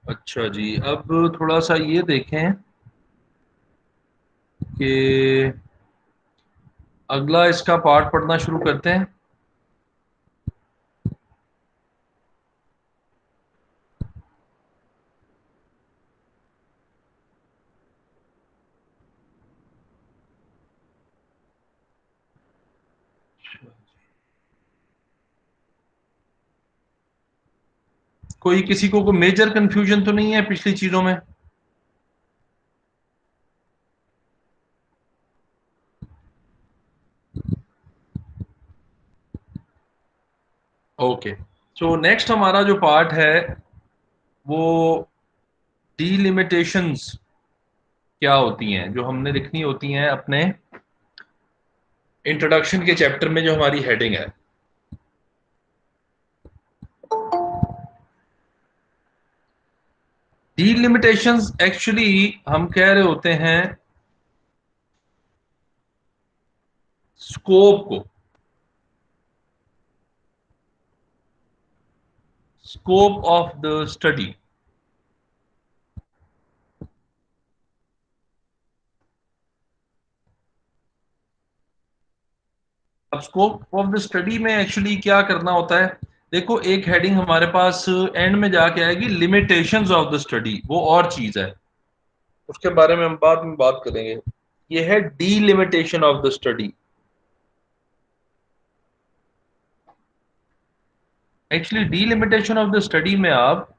अच्छा जी, अब थोड़ा सा ये देखें कि अगला इसका पार्ट पढ़ना शुरू करते हैं। कोई किसी को कोई मेजर कंफ्यूजन तो नहीं है पिछली चीजों में? ओके, सो नेक्स्ट हमारा जो पार्ट है वो डीलिमिटेशंस क्या होती हैं, जो हमने लिखनी होती हैं अपने इंट्रोडक्शन के चैप्टर में, जो हमारी हेडिंग है। डीलिमिटेशंस एक्चुअली हम कह रहे होते हैं स्कोप को, स्कोप ऑफ द स्टडी। अब स्कोप ऑफ द स्टडी में एक्चुअली क्या करना होता है? देखो, एक हेडिंग हमारे पास एंड में जाके आएगी, लिमिटेशंस ऑफ द स्टडी, वो और चीज है, उसके बारे में हम बाद में बात करेंगे। ये है delimitation of the study. Actually delimitation of the study में आप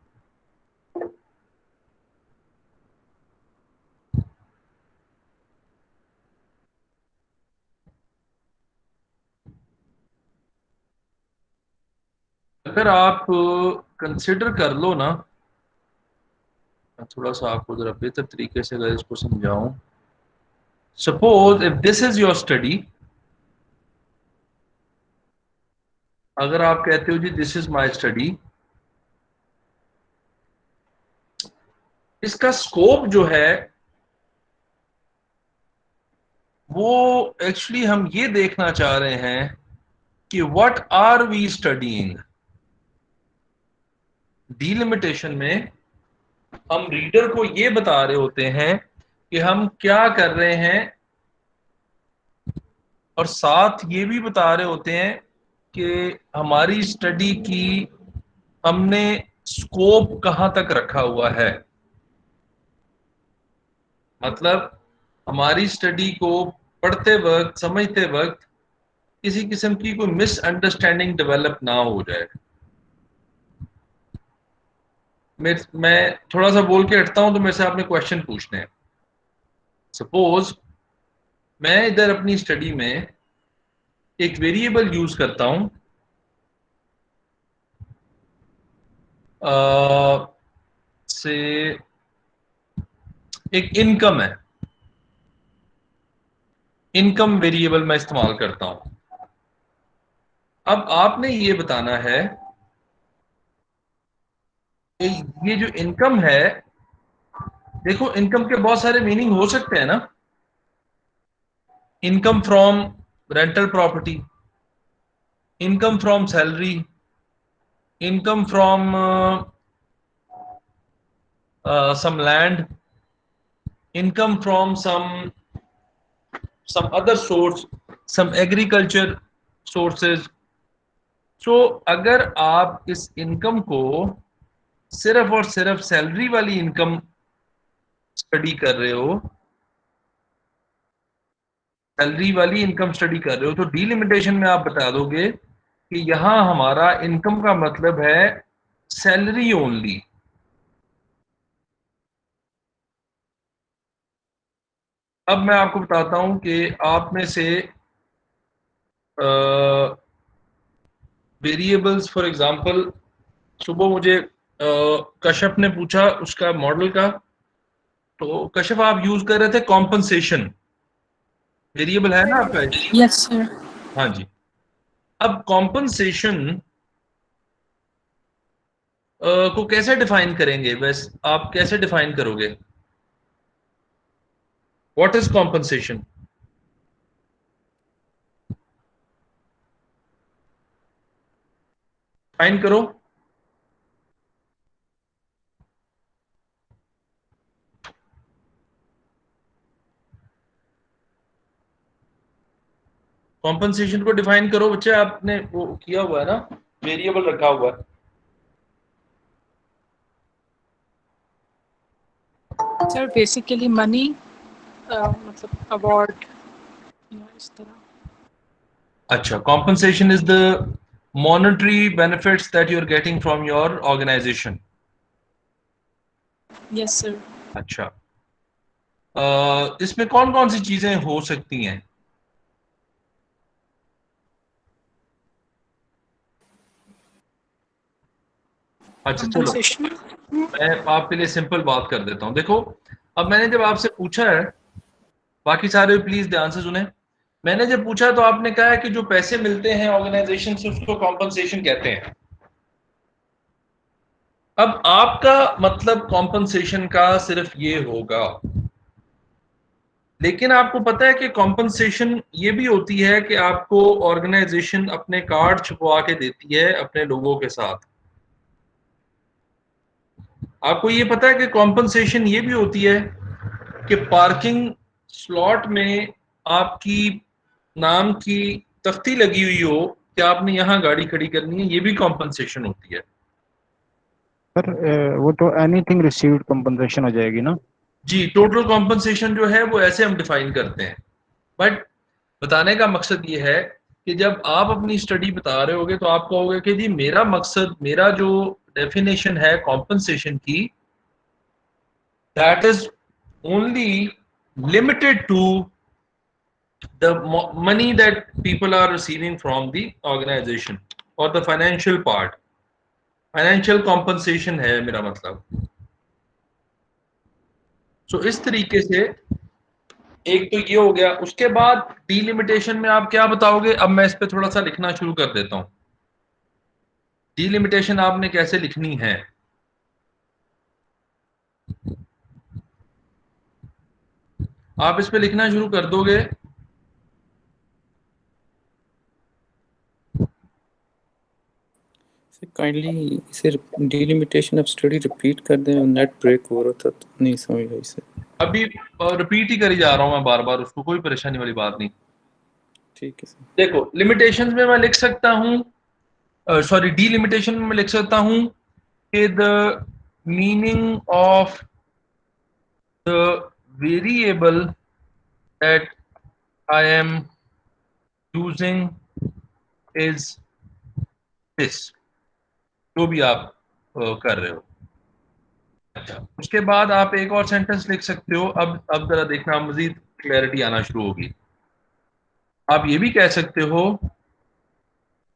अगर आप कंसिडर कर लो ना, मैं थोड़ा सा आपको जरा बेहतर तरीके से अगर इसको समझाऊं। Suppose if this is your study, अगर आप कहते हो जी दिस इज माय स्टडी, इसका स्कोप जो है वो एक्चुअली हम ये देखना चाह रहे हैं कि what are we studying. Delimitation में हम रीडर को ये बता रहे होते हैं कि हम क्या कर रहे हैं, और साथ ये भी बता रहे होते हैं कि हमारी स्टडी की हमने स्कोप कहां तक रखा हुआ है। मतलब हमारी स्टडी को पढ़ते वक्त, समझते वक्त किसी किस्म की कोई मिसअंडरस्टैंडिंग डेवलप ना हो जाए। मैं थोड़ा सा बोल के हटता हूं तो मेरे से आपने क्वेश्चन पूछने हैं। सपोज मैं इधर अपनी स्टडी में एक वेरिएबल यूज करता हूं, से एक इनकम है, इनकम वेरिएबल मैं इस्तेमाल करता हूं। अब आपने ये बताना है कि ये जो इनकम है, देखो इनकम के बहुत सारे मीनिंग हो सकते हैं ना। Income from rental property, income from salary, income from some land, income from some other source, some agriculture sources। तो अगर आप इस इनकम को सिर्फ और सिर्फ सैलरी वाली इनकम स्टडी कर रहे हो, सैलरी वाली इनकम स्टडी कर रहे हो, तो डीलिमिटेशन में आप बता दोगे कि यहां हमारा इनकम का मतलब है सैलरी ओनली। अब मैं आपको बताता हूं कि आप में से वेरिएबल्स, फॉर एग्जांपल सुबह मुझे कश्यप ने पूछा उसका मॉडल का, तो कश्यप आप यूज कर रहे थे कॉम्पनसेशन, वेरिएबल है ना आपका? Yes, sir. हाँ जी। अब कॉम्पनसेशन को कैसे डिफाइन करेंगे? बस आप कैसे डिफाइन करोगे? What is compensation? डिफाइन करो। कॉम्पनसेशन को डिफाइन करो बच्चे, आपने वो किया हुआ है ना, वेरिएबल रखा हुआ है। सर बेसिकली मनी, मतलब अवार्ड इस तरह। अच्छा, compensation is the monetary benefits that you are getting from your organisation. Yes sir. अच्छा, इसमें कौन कौन सी चीजें हो सकती हैं? अच्छा चलो, कंपनसेशन। मैं आपके लिए सिंपल बात कर देता हूं। देखो, अब मैंने जब आपसे पूछा है, बाकी सारे प्लीज ध्यान से सुने। मैंने जब पूछा तो आपने कहा है कि जो पैसे मिलते हैं ऑर्गेनाइजेशन से उसको कॉम्पनसेशन कहते हैं। अब आपका मतलब कॉम्पनसेशन का सिर्फ ये होगा, लेकिन आपको पता है कि कॉम्पनसेशन ये भी होती है कि आपको ऑर्गेनाइजेशन अपने कार्ड छपवा के देती है अपने लोगों के साथ। आपको ये पता है कि कॉम्पनसेशन ये भी होती है कि पार्किंग स्लॉट में आपकी नाम की तख्ती लगी हुई हो कि आपने यहाँ गाड़ी खड़ी करनी है, ये भी कॉम्पनसेशन होती है। सर वो तो एनीथिंग रिसीव्ड कंपनसेशन हो जाएगी ना? जी, टोटल कॉम्पनसेशन जो है वो ऐसे हम डिफाइन करते हैं। बट बताने का मकसद ये है कि जब आप अपनी स्टडी बता रहे होगे तो आप कहोगे कि जी मेरा मकसद, मेरा जो डेफिनेशन है कॉम्पनसेशन की, that is only limited to the money that people are receiving from the organization or the financial part, financial compensation है मेरा मतलब। सो इस तरीके से एक तो ये हो गया। उसके बाद डीलिमिटेशन में आप क्या बताओगे? अब मैं इस पे थोड़ा सा लिखना शुरू कर देता हूं। डीलिमिटेशन आपने कैसे लिखनी है? आप इस पे लिखना शुरू कर दोगे। काइंडली इसे डिलिमिटेशन ऑफ स्टडी रिपीट कर दें, नेट ब्रेक हो रहा था तो नहीं समझ आई इसे। अभी रिपीट ही करी जा रहा हूं मैं बार बार, उसको कोई परेशानी वाली बात नहीं। ठीक है सर। देखो, लिमिटेशंस में मैं लिख सकता हूं, सॉरी डीलिमिटेशन में मैं लिख सकता हूं कि the meaning of the variable that I am using is this, जो भी आप कर रहे हो। अच्छा, उसके बाद आप एक और सेंटेंस लिख सकते हो। अब जरा देखना, मजीद क्लैरिटी आना शुरू होगी। आप ये भी कह सकते हो,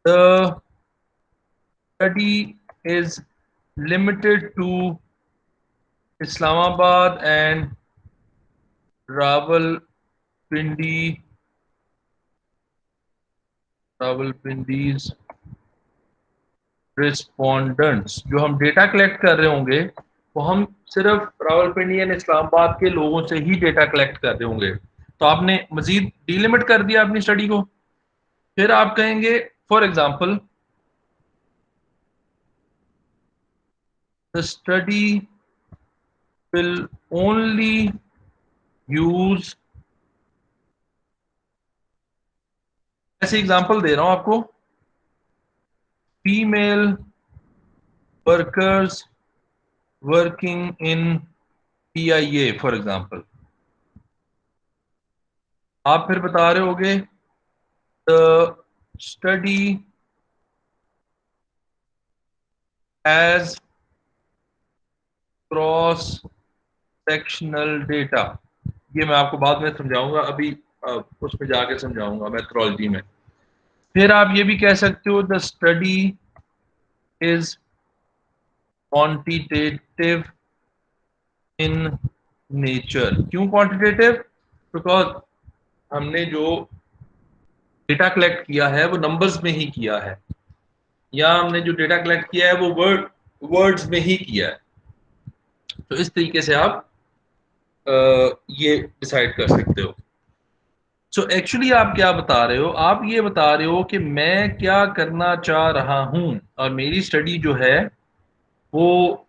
the study is limited to Islamabad and Rawalpindi Rawalpindi's respondents. जो हम डेटा कलेक्ट कर रहे होंगे वो हम सिर्फ रावलपिंडी एंड इस्लामाबाद के लोगों से ही डेटा कलेक्ट कर रहे होंगे। तो आपने मजीद डिलिमिट कर दिया अपनी स्टडी को। फिर आप कहेंगे for example, the study will only use, ऐसे एग्जाम्पल दे रहा हूं आपको, female workers working in PIA for example. आप फिर बता रहे होगे the study has cross sectional data. ये मैं आपको बाद में समझाऊंगा, अभी उसमें जाके समझाऊंगा मेथोडोलॉजी में। फिर आप ये भी कह सकते हो, the study is quantitative in nature. क्यों क्वांटिटेटिव? बिकॉज हमने जो डेटा कलेक्ट किया है वो नंबर्स में ही किया है, या हमने जो डेटा कलेक्ट किया है वो वर्ड्स में ही किया है। तो इस तरीके से आप ये डिसाइड कर सकते हो। सो एक्चुअली आप क्या बता रहे हो? आप ये बता रहे हो कि मैं क्या करना चाह रहा हूं और मेरी स्टडी जो है वो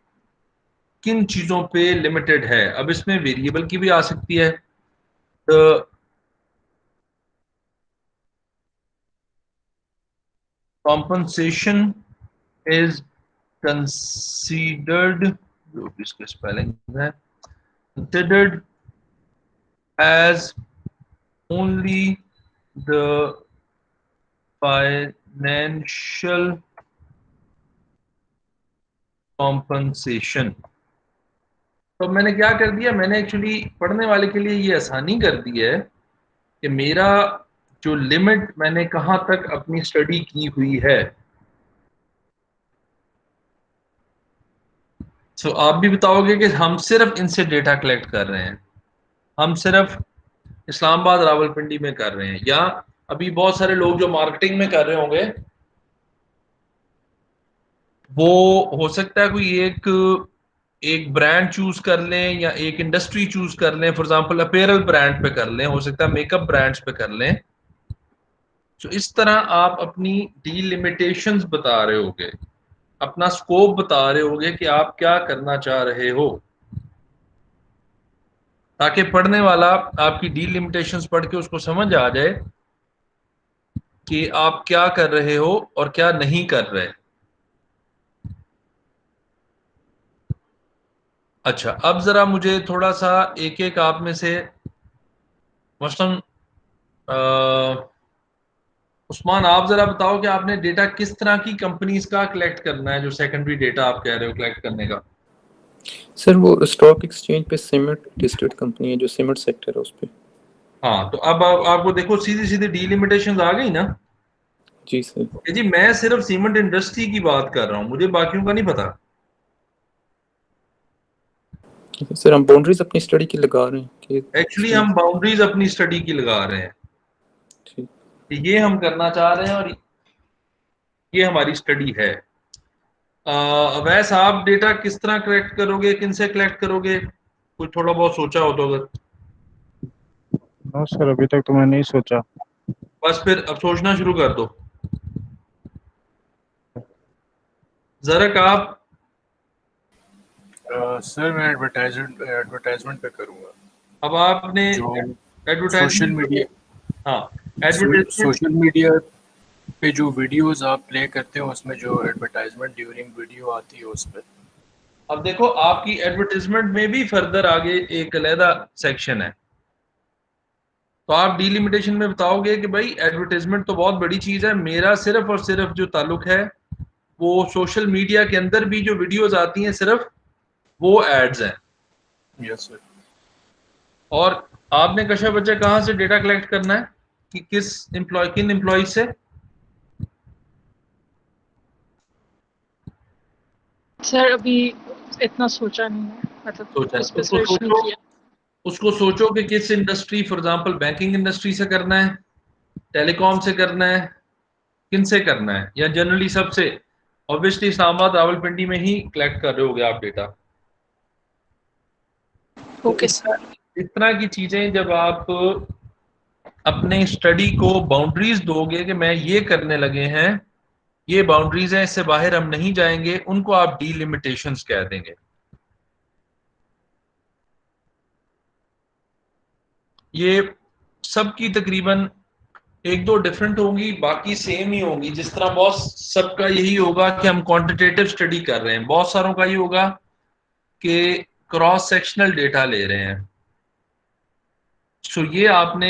किन चीजों पे लिमिटेड है। अब इसमें वेरिएबल की भी आ सकती है। द compensation is considered, जो भी इसका स्पेलिंग है, considered as only the financial compensation। तो मैंने क्या कर दिया, मैंने एक्चुअली पढ़ने वाले के लिए ये आसानी कर दी है कि मेरा जो लिमिट मैंने कहां तक अपनी स्टडी की हुई है। तो आप भी बताओगे कि हम सिर्फ इनसे डेटा कलेक्ट कर रहे हैं, हम सिर्फ इस्लामाबाद रावलपिंडी में कर रहे हैं, या अभी बहुत सारे लोग जो मार्केटिंग में कर रहे होंगे, वो हो सकता है कोई एक ब्रांड चूज कर लें या एक इंडस्ट्री चूज कर लें। फॉर एग्जांपल अपीयरल ब्रांड पे कर लें, हो सकता है मेकअप ब्रांड्स पे कर लें। तो इस तरह आप अपनी डीलिमिटेशंस बता रहे होगे, अपना स्कोप बता रहे होगे कि आप क्या करना चाह रहे हो, ताकि पढ़ने वाला आपकी डीलिमिटेशंस पढ़ के उसको समझ आ जाए कि आप क्या कर रहे हो और क्या नहीं कर रहे। अच्छा, अब जरा मुझे थोड़ा सा एक एक आप में से, मसलन उस्मान, आप जरा बताओ कि आपने डेटा किस तरह की कंपनीज का कलेक्ट करना है, जो सेकेंडरी डेटा आप कह रहे हो कलेक्ट करने का। सर वो स्टॉक एक्सचेंज पे सीमेंट लिस्टेड कंपनी है, जो सीमेंट सेक्टर है उस पे। हाँ, तो अब आपको देखो सीधी सीधी डीलिमिटेशंस आ गई ना। जी सर। जी, मैं सिर्फ सीमेंट इंडस्ट्री की बात कर रहा हूँ, मुझे बाकियों का नहीं पता। सर हम बाउंड्रीज अपनी स्टडी की लगा रहे हैं कि एक्चुअली हम बाउंड्रीज अपनी स्टडी की लगा रहे हैं, ये हम करना चाह रहे हैं और ये हमारी स्टडी है। वैसे आप डेटा किस तरह कलेक्ट करोगे, किन से कलेक्ट करोगे, कुछ थोड़ा बहुत सोचा हो तो? अगर नो सर, अभी तक तो मैंने नहीं सोचा। बस फिर अब सोचना शुरू कर दो। जरक आप? सर मैं एडवर्टाइजमेंट पे करूंगा। अब आपने सोशल मीडिया, हाँ, सोशल मीडिया पे जो वीडियोस आप प्ले करते हो उसमें जो एडवर्टाइजमेंट ड्यूरिंग वीडियो आती है उस पर। अब देखो, आपकी एडवर्टाइजमेंट में भी फर्दर आगे एक अलहदा सेक्शन है, तो आप डीलिमिटेशन में बताओगे कि भाई एडवर्टाइजमेंट तो बहुत बड़ी चीज है, मेरा सिर्फ और सिर्फ जो ताल्लुक है वो सोशल मीडिया के अंदर भी जो वीडियोस आती हैं सिर्फ वो एड्स हैं। Yes sir. और आपने कशा बच्चा कहाँ से डेटा कलेक्ट करना है कि किन एम्प्लॉय से? सर अभी इतना सोचा नहीं है, मतलब इस पे सर्च नहीं किया। उसको सोचो कि किस industry, for example banking industry से करना है, टेलीकॉम से करना है, किन से करना है, या जनरली सबसे? ऑब्वियसली इस्लामाबाद रावलपिंडी में ही कलेक्ट कर रहे होगे आप डेटा। Okay sir. इस तरह की चीजें जब आप अपने स्टडी को बाउंड्रीज दोगे कि मैं ये करने लगे हैं, ये बाउंड्रीज हैं, इससे बाहर हम नहीं जाएंगे, उनको आप डीलिमिटेशंस कह देंगे। ये सबकी तकरीबन एक दो डिफरेंट होंगी, बाकी सेम ही होंगी। जिस तरह बहुत सबका यही होगा कि हम क्वांटिटेटिव स्टडी कर रहे हैं, बहुत सारों का ये होगा कि क्रॉस सेक्शनल डेटा ले रहे हैं। सो ये आपने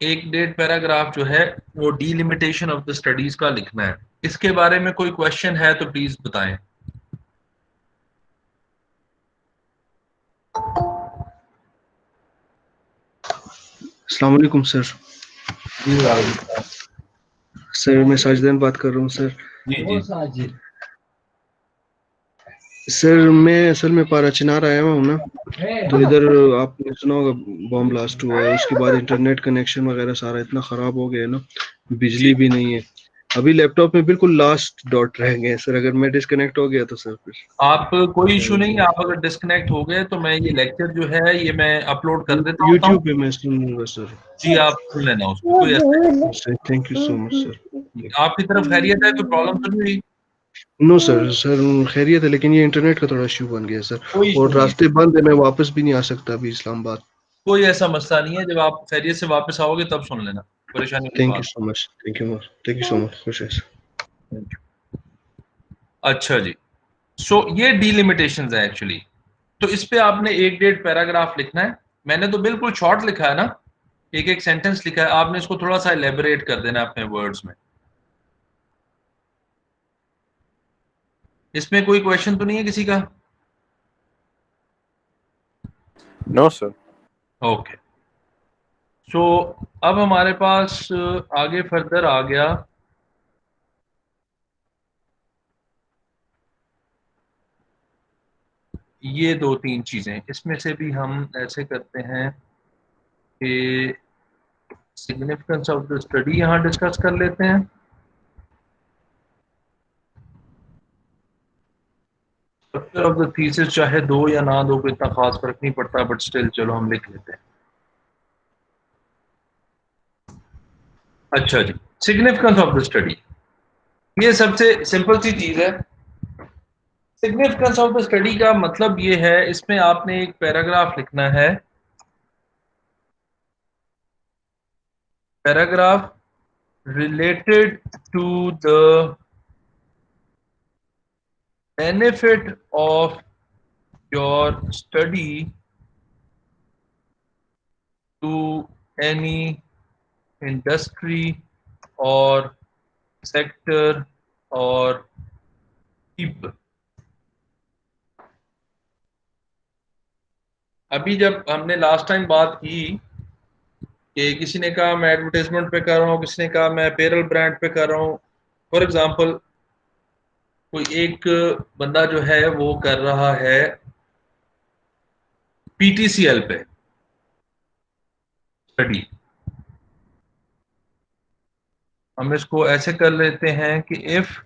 एक डेढ़ पैराग्राफ जो है वो डीलिमिटेशन ऑफ द स्टडीज का लिखना है। इसके बारे में कोई क्वेश्चन है तो प्लीज बताएं। अस्सलाम वालेकुम सर। सर मैं साजिदन बात कर रहा हूँ सर। जी। सर मैं असल में पाराचिनार आया हुआ हूँ ना, तो इधर आपने सुना होगा बॉम्ब ब्लास्ट हुआ है, उसके बाद इंटरनेट कनेक्शन वगैरह सारा इतना खराब हो गया है ना, बिजली भी नहीं है। अभी लैपटॉप में बिल्कुल लास्ट डॉट रह गए सर, अगर मैं डिस्कनेक्ट हो गया तो सर फिर आप कोई इशू नहीं है, आप अगर डिस्कनेक्ट हो गए तो मैं ये लेक्चर जो है ये मैं अपलोड कर देता हूँ यूट्यूब पे मैं सुनूंगा सर। जी, आप सुन लेना उसको, कोई ऐसा। Thank you so much sir. आपकी तरफ खैरियत है, कोई प्रॉब्लम तो नहीं हुई? नो सर, खैरियत है, लेकिन ये इंटरनेट का थोड़ा इश्यू बन गया सर, कोई और रास्ते बंद है, मैं वापस भी नहीं आ सकता अभी इस्लामाबाद। कोई ऐसा मसला नहीं है, जब आप खैरियत से वापस आओगे तब सुन लेना, परेशानी की थैंक बात। You so much, thank you so much, खुश है। अच्छा जी, सो ये डिलिमिटेशंस है एक्चुअली। तो इस पे आपने 1-1.5 पैराग्राफ लिखना है। मैंने तो बिल्कुल शॉर्ट लिखा है ना, एक एक सेंटेंस लिखा है, आपने इसको थोड़ा सा एलेबोरेट कर देना अपने वर्ड्स में। इसमें कोई क्वेश्चन तो नहीं है किसी का? No sir. ओके, सो अब हमारे पास आगे फर्दर आ गया ये 2-3 चीजें। इसमें से भी हम ऐसे करते हैं कि सिग्निफिकेंस ऑफ द स्टडी यहां डिस्कस कर लेते हैं। स्ट्रक्चर ऑफ द थीसिस चाहे दो या ना दो कोई इतना खास फर्क नहीं पड़ता, बट स्टिल चलो हम लिख लेते हैं। अच्छा जी, सिग्निफिकेंस ऑफ द स्टडी, ये सबसे सिंपल सी चीज है। सिग्निफिकेंस ऑफ द स्टडी का मतलब ये है, इसमें आपने एक पैराग्राफ लिखना है, paragraph related to the benefit of your study to any industry or sector or people। अभी जब हमने लास्ट टाइम बात की कि किसी ने कहा मैं एडवर्टाइजमेंट पे कर रहा हूँ, किसी ने कहा मैं पेरल ब्रांड पे कर रहा हूँ। फॉर एग्जांपल कोई एक बंदा जो है वो कर रहा है पीटीसीएल पे स्टडी, हम इसको ऐसे कर लेते हैं कि if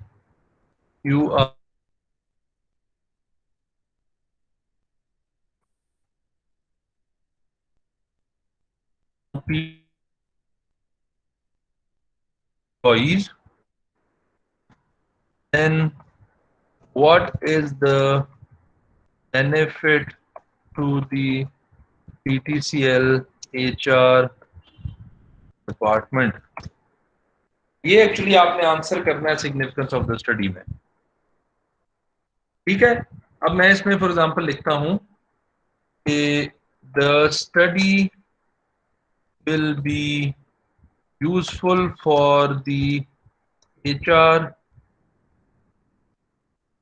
you are employees, then what is the benefit to the PTCL HR department. ये एक्चुअली आपने आंसर करना है सिग्निफिकेंस ऑफ द स्टडी में, ठीक है। अब मैं इसमें फॉर एग्जांपल लिखता हूं कि the study will be useful for the HR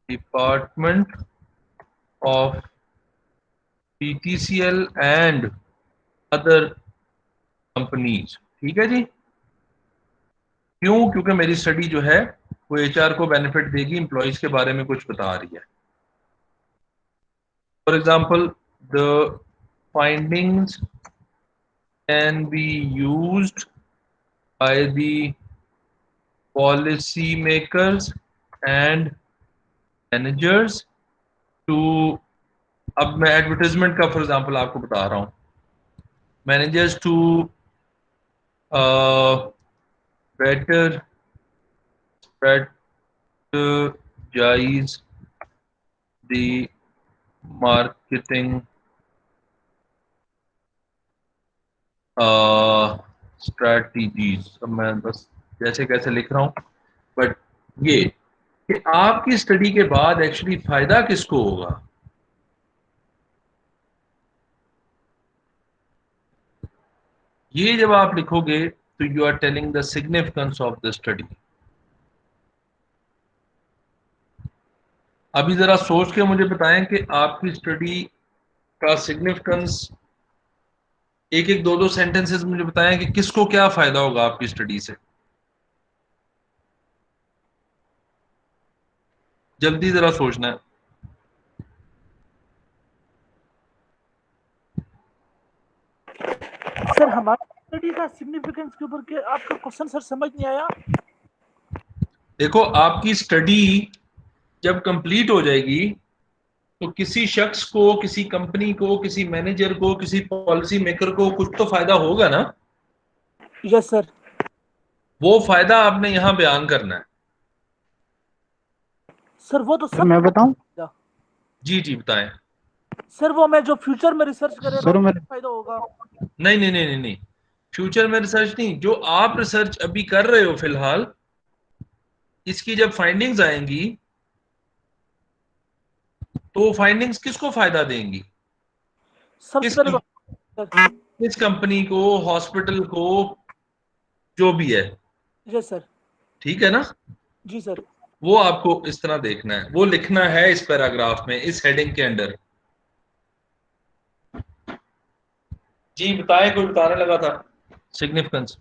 department of PTCL and other companies. ठीक है जी, क्यों? क्योंकि मेरी स्टडी जो है वो HR को बेनिफिट देगी, एम्प्लॉइज के बारे में कुछ बता रही है। For example the findings can be used by the policy makers and managers to, अब मैं एडवर्टाइजमेंट का फॉर एग्जाम्पल आपको बता रहा हूँ, managers to better strategize the marketing strategies। अब मैं बस जैसे कैसे लिख रहा हूँ, बट ये कि आपकी स्टडी के बाद एक्चुअली फायदा किसको होगा। ये जब आप लिखोगे तो you are telling the significance of the study. अभी जरा सोच के मुझे बताएं कि आपकी स्टडी का सिग्निफिकेंस, एक एक दो दो सेंटेंसेस मुझे बताएं कि किसको क्या फायदा होगा आपकी स्टडी से। जल्दी जरा सोचना है। सर हमारी स्टडी का सिग्निफिकेंस के ऊपर के आपका क्वेश्चन सर समझ नहीं आया। देखो, आपकी स्टडी जब कंप्लीट हो जाएगी तो किसी शख्स को, किसी कंपनी को, किसी मैनेजर को, किसी पॉलिसी मेकर को कुछ तो फायदा होगा ना। Yes sir. वो फायदा आपने यहाँ बयान करना है। सर वो तो सब मैं बताऊं? जी जी बताएं। सर वो मैं जो फ्यूचर में रिसर्च करेगा सर मैं फायदा होगा। नहीं नहीं नहीं नहीं नहीं, फ्यूचर में रिसर्च नहीं, जो आप रिसर्च अभी कर रहे हो फिलहाल इसकी जब फाइंडिंग्स आएंगी तो फाइंडिंग्स किसको फायदा देंगी? सबसे किस पहले तो किस कंपनी को, हॉस्पिटल को, जो भी है, जी सर। ठीक है ना? जी सर। वो आपको इस तरह देखना है, वो लिखना है इस पैराग्राफ में, इस हेडिंग के अंदर। जी बताएं, कोई बताने लगा था सिग्निफिकेंस।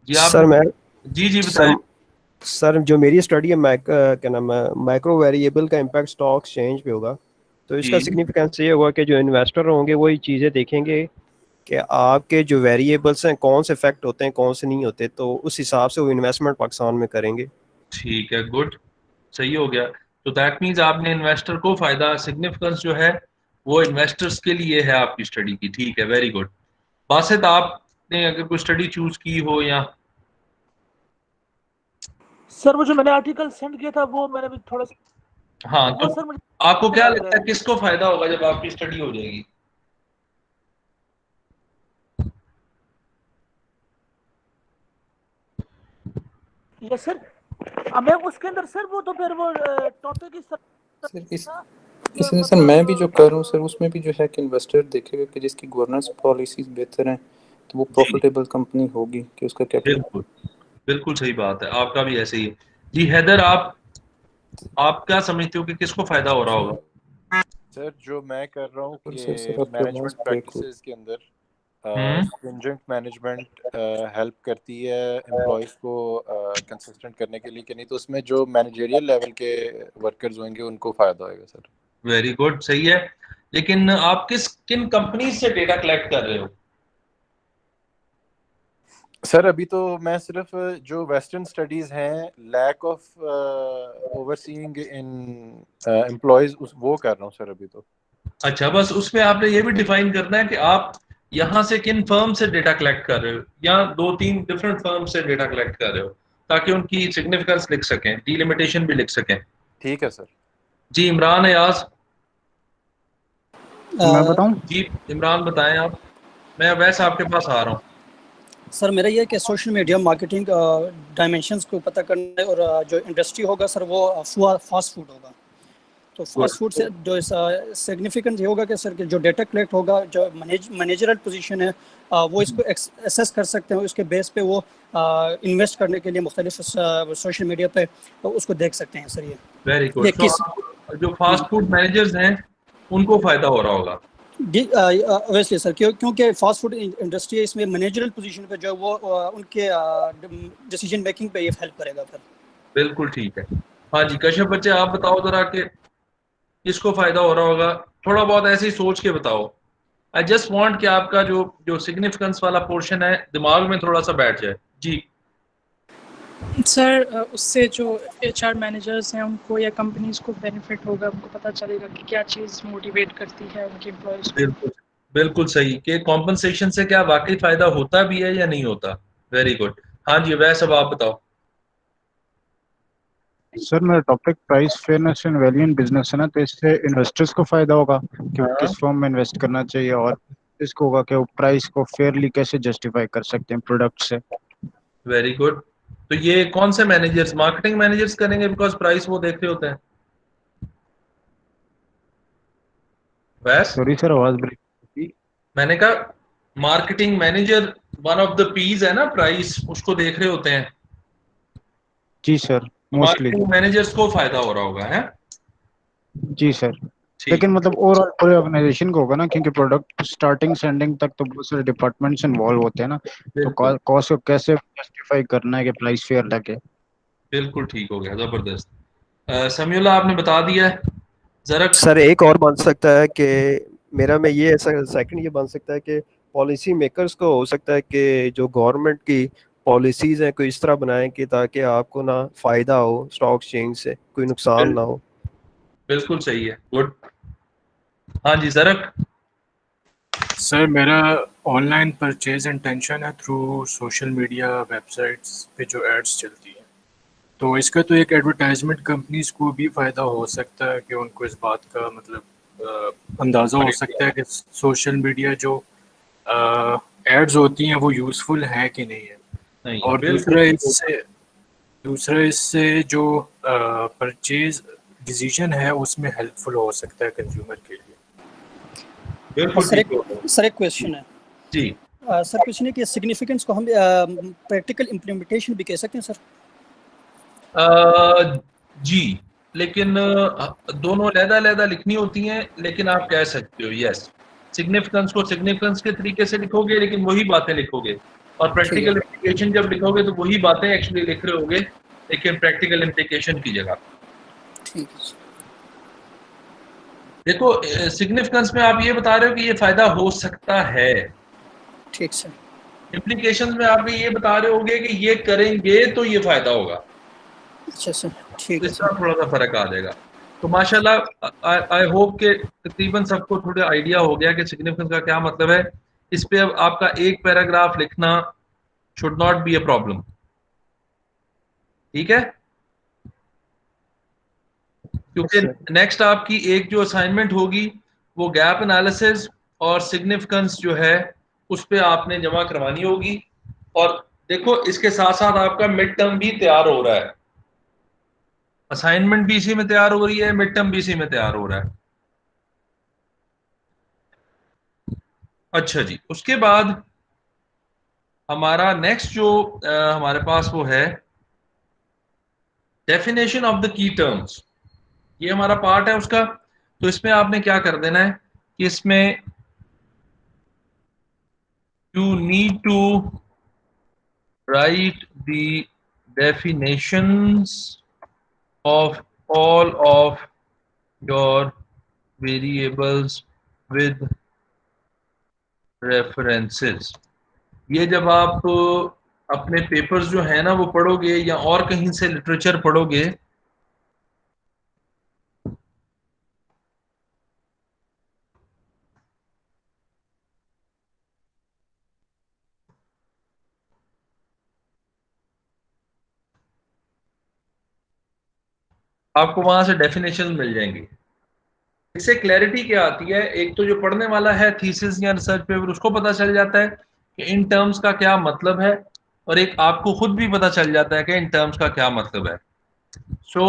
जी आप, सर मैं जी जी बताएं। सर सर जो मेरी स्टडी है क्या नाम है, माइक्रो वेरिएबल का इम्पैक्ट स्टॉक एक्सचेंज पे होगा। तो इसका जी सिग्निफिकेंस ये होगा कि जो इन्वेस्टर होंगे वही चीज़ें देखेंगे कि आपके जो वेरिएबल्स हैं कौन से इफेक्ट होते हैं कौन से नहीं होते, तो उस हिसाब से वो इन्वेस्टमेंट पाकिस्तान में करेंगे। ठीक है, गुड, सही हो गया। तो दैट मीन्स आपने इन्वेस्टर को फायदा, सिग्निफिकेंस जो है वो इन्वेस्टर्स के लिए है आपकी स्टडी की। ठीक है, वेरी गुड। बासित आपने अगर कोई स्टडी चूज की हो या? सर वो जो मैंने आर्टिकल सेंड किया था वो मैंने भी थोड़ा हाँ, वो तो सर मुझे आपको क्या लग लगता रहा है किसको फायदा होगा जब आपकी स्टडी हो जाएगी? है। Yes sir. मैं उसके अंदर सर वो तो फिर वो टॉपिक इस सर इस था इसमें सर मैं भी जो कर रहा हूँ सर उसमें भी जो है कि इन्वेस्टर देखेगा कि जिसकी गवर्नेंस पॉलिसीज बेहतर हैं तो वो जी प्रॉफिटेबल कंपनी होगी कि उसका क्या क्या। बिल्कुल, बिल्कुल सही बात है, आपका भी ऐसे ही है। जी हैदर, आप क्या समझते हो कि किसको फायदा हो रहा होगा? सर जो मैं कर रहा हूँ और कि सर आपकी आवाज़ मैनेजमेंट ब्रेक हो। प्रैक्टिसेस के अंदर हम्म, स्ट्रिंजेंट मैनेजमेंट हेल्प करती है एम्प्लॉयज़ को कंसिस्टेंट करने के लिए, कि नहीं तो उसमें जो मैनेजरियल लेवल के वर्कर्स होंगे उनको फ़ायदा होएगा सर। वेरी गुड, सही है। लेकिन आप किन कंपनी से डेटा कलेक्ट कर रहे हो? सर अभी तो मैं सिर्फ जो वेस्टर्न स्टडीज़ हैं lack of overseeing in employees वो कर रहा हूँ सर अभी तो। अच्छा, बस उसमें आपने ये भी डिफाइन करना है कि आप यहाँ से किन फर्म से डेटा कलेक्ट कर रहे हो, या दो तीन डिफरेंट फर्म से डेटा कलेक्ट कर रहे हो, ताकि उनकी सिग्निफिकेंस लिख सकें, डिलिमिटेशन भी लिख सकें। ठीक है सर। जी इमरान अयाज। मैं बताऊं? जी इमरान बताएं आप, मैं वैसे आपके पास आ रहा हूँ। सर मेरा ये है कि सोशल मीडिया मार्केटिंग डायमेंशंस को पता करना है, और जो इंडस्ट्री होगा सर वो फास्ट फूड होगा। तो फास्ट फूड से जो सिग्निफिकेंट ये होगा कि सर कि जो डेटा कलेक्ट होगा, जो मैनेजरल पोजीशन है, वो इसको एसेस कर सकते हैं, उसके बेस पे वो इन्वेस्ट करने के लिए मुख्तलिफ सोशल मीडिया पे तो उसको देख सकते हैं सर। Very good. ये किस जो फास्ट फूड मैनेजर्स हैं उनको फायदा हो रहा होगा। ऑब्वियसली सर, क्योंकि फास्ट फूड इंडस्ट्री है, इसमें मैनेजरल पोजीशन पे जो वो उनके डिसीजन मेकिंग पे ये हेल्प करेगा फिर। बिल्कुल ठीक है। हाँ जी कश्यप बच्चे, आप बताओ जरा कि किसको फायदा हो रहा होगा, थोड़ा बहुत ऐसे ही सोच के बताओ। आई जस्ट वांट कि आपका जो जो सिग्निफिकेंस वाला पोर्शन है दिमाग में थोड़ा सा बैठ जाए। जी सर उससे जो एचआर मैनेजर्स हैं उनको या कंपनीज को बेनिफिट होगा, उनको पता चलेगा कि क्या चीज़ मोटिवेट करती है उनके एम्प्लॉयज़ को। बिल्कुल, बिल्कुल सही कि कॉम्पनसेशन से क्या वाकई फायदा होता भी है या नहीं होता। Very good. हाँ जी वैसे अब आप बताओ। सर मेरा topic price fairness and value in business है ना, तो इससे इन्वेस्टर्स को फायदा होगा कि वो हाँ किस फॉर्म में इन्वेस्ट करना चाहिए, और इसको होगा कि वो प्राइस को फेयरली कैसे जस्टिफाई कर सकते हैं प्रोडक्ट से। Very good. तो ये कौन से मैनेजर्स, मार्केटिंग मैनेजर्स करेंगे, बिकॉज प्राइस वो देख रहे होते हैं। वैस सॉरी सर, आवाज ब्रेक। मैंने कहा marketing manager one of the Ps है ना, प्राइस उसको देख रहे होते हैं। जी सर, तो मोस्टली। मार्केटिंग मैनेजर्स को फायदा हो रहा होगा है। जी सर। ठीक, लेकिन मतलब ओवरऑल पूरे ऑर्गेनाइजेशन को होगा ना, क्योंकि प्रोडक्ट स्टार्टिंग से एंडिंग तक तो बहुत सारे डिपार्टमेंट्स इन्वॉल्व होते हैं ना, तो बिल्कुल कॉस्ट को कैसे जस्टिफाई करना है कि प्राइस फेयर लगे। बिल्कुल ठीक हो गया, जबरदस्त। समीउल्लाह आपने बता दिया है। जरक। सर एक और बन सकता है कि मेरा में ये ऐसा सेकंड ये बन सकता है कि पॉलिसी मेकर्स को हो सकता है कि जो गवर्नमेंट की पॉलिसीज हैं कोई इस तरह बनाएं कि ताकि आपको ना फायदा हो स्टॉक एक्सचेंज से, कोई नुकसान बिल, ना हो। बिल्कुल सही है, गुड। हाँ जी जरक। सर मेरा ऑनलाइन परचेज इंटेंशन है थ्रू सोशल मीडिया वेबसाइट्स पे जो एड्स चलती हैं, तो इसका तो एक एडवर्टाइजमेंट कंपनीज को भी फ़ायदा हो सकता है कि उनको इस बात का मतलब अंदाज़ा हो सकता है कि सोशल मीडिया जो एड्स होती हैं वो यूज़फुल है कि नहीं है। नहीं, और दूसरा इससे जो परचेज डिसीजन है उसमें हेल्पफुल हो सकता है कंज्यूमर के लिए। बिल्कुल सर ठीक होगा। सर एक क्वेश्चन है जी सर, क्वेश्चन है कि सिग्निफिकेंस को हम प्रैक्टिकल इम्प्लीमेंटेशन भी कह सकते हैं सर? जी, लेकिन दोनों अलग-अलग लिखनी होती हैं, लेकिन आप कह सकते हो यस। सिग्निफिकेंस को सिग्निफिकेंस के तरीके से लिखोगे, लेकिन वही बातें लिखोगे, और प्रैक्टिकल इम्प्लीकेशन जब लिखोगे तो वही बातें एक्चुअली लिख रहे होगे, लेकिन प्रैक्टिकल इम्प्लीकेशन की जगह। ठीक है सर। देखो सिग्निफिकेंस में आप ये बता रहे हो कि ये फायदा हो सकता है, ठीक सर। इम्प्लीकेशन में आप ये बता रहे होगे कि ये करेंगे तो ये फायदा होगा। अच्छा सर, ठीक है इसका सर। थोड़ा सा फर्क आ जाएगा। तो माशाल्लाह आई होप के तकरीबन सबको थोड़ा आइडिया हो गया कि सिग्निफिकेंस का क्या मतलब है। इस पे अब आपका एक पैराग्राफ लिखना should not be a problem, ठीक है, क्योंकि नेक्स्ट आपकी एक जो असाइनमेंट होगी वो गैप एनालिसिस और सिग्निफिकेंस जो है उस पे आपने जमा करवानी होगी। और देखो इसके साथ साथ आपका मिड टर्म भी तैयार हो रहा है, असाइनमेंट भी इसी में तैयार हो रही है, मिड टर्म भी इसी में तैयार हो रहा है। अच्छा जी, उसके बाद हमारा नेक्स्ट जो हमारे पास वो है definition of the key terms, ये हमारा पार्ट है उसका। तो इसमें आपने क्या कर देना है कि इसमें you need to write the definitions of all of your variables with references। ये जब आप अपने पेपर्स जो है ना वो पढ़ोगे या और कहीं से लिटरेचर पढ़ोगे, आपको वहां से डेफिनेशन मिल जाएंगी। इससे क्लैरिटी क्या आती है, एक तो जो पढ़ने वाला है थीसिस या रिसर्च पेपर उसको पता चल जाता है कि इन टर्म्स का क्या मतलब है, और एक आपको खुद भी पता चल जाता है कि इन टर्म्स का क्या मतलब है। सो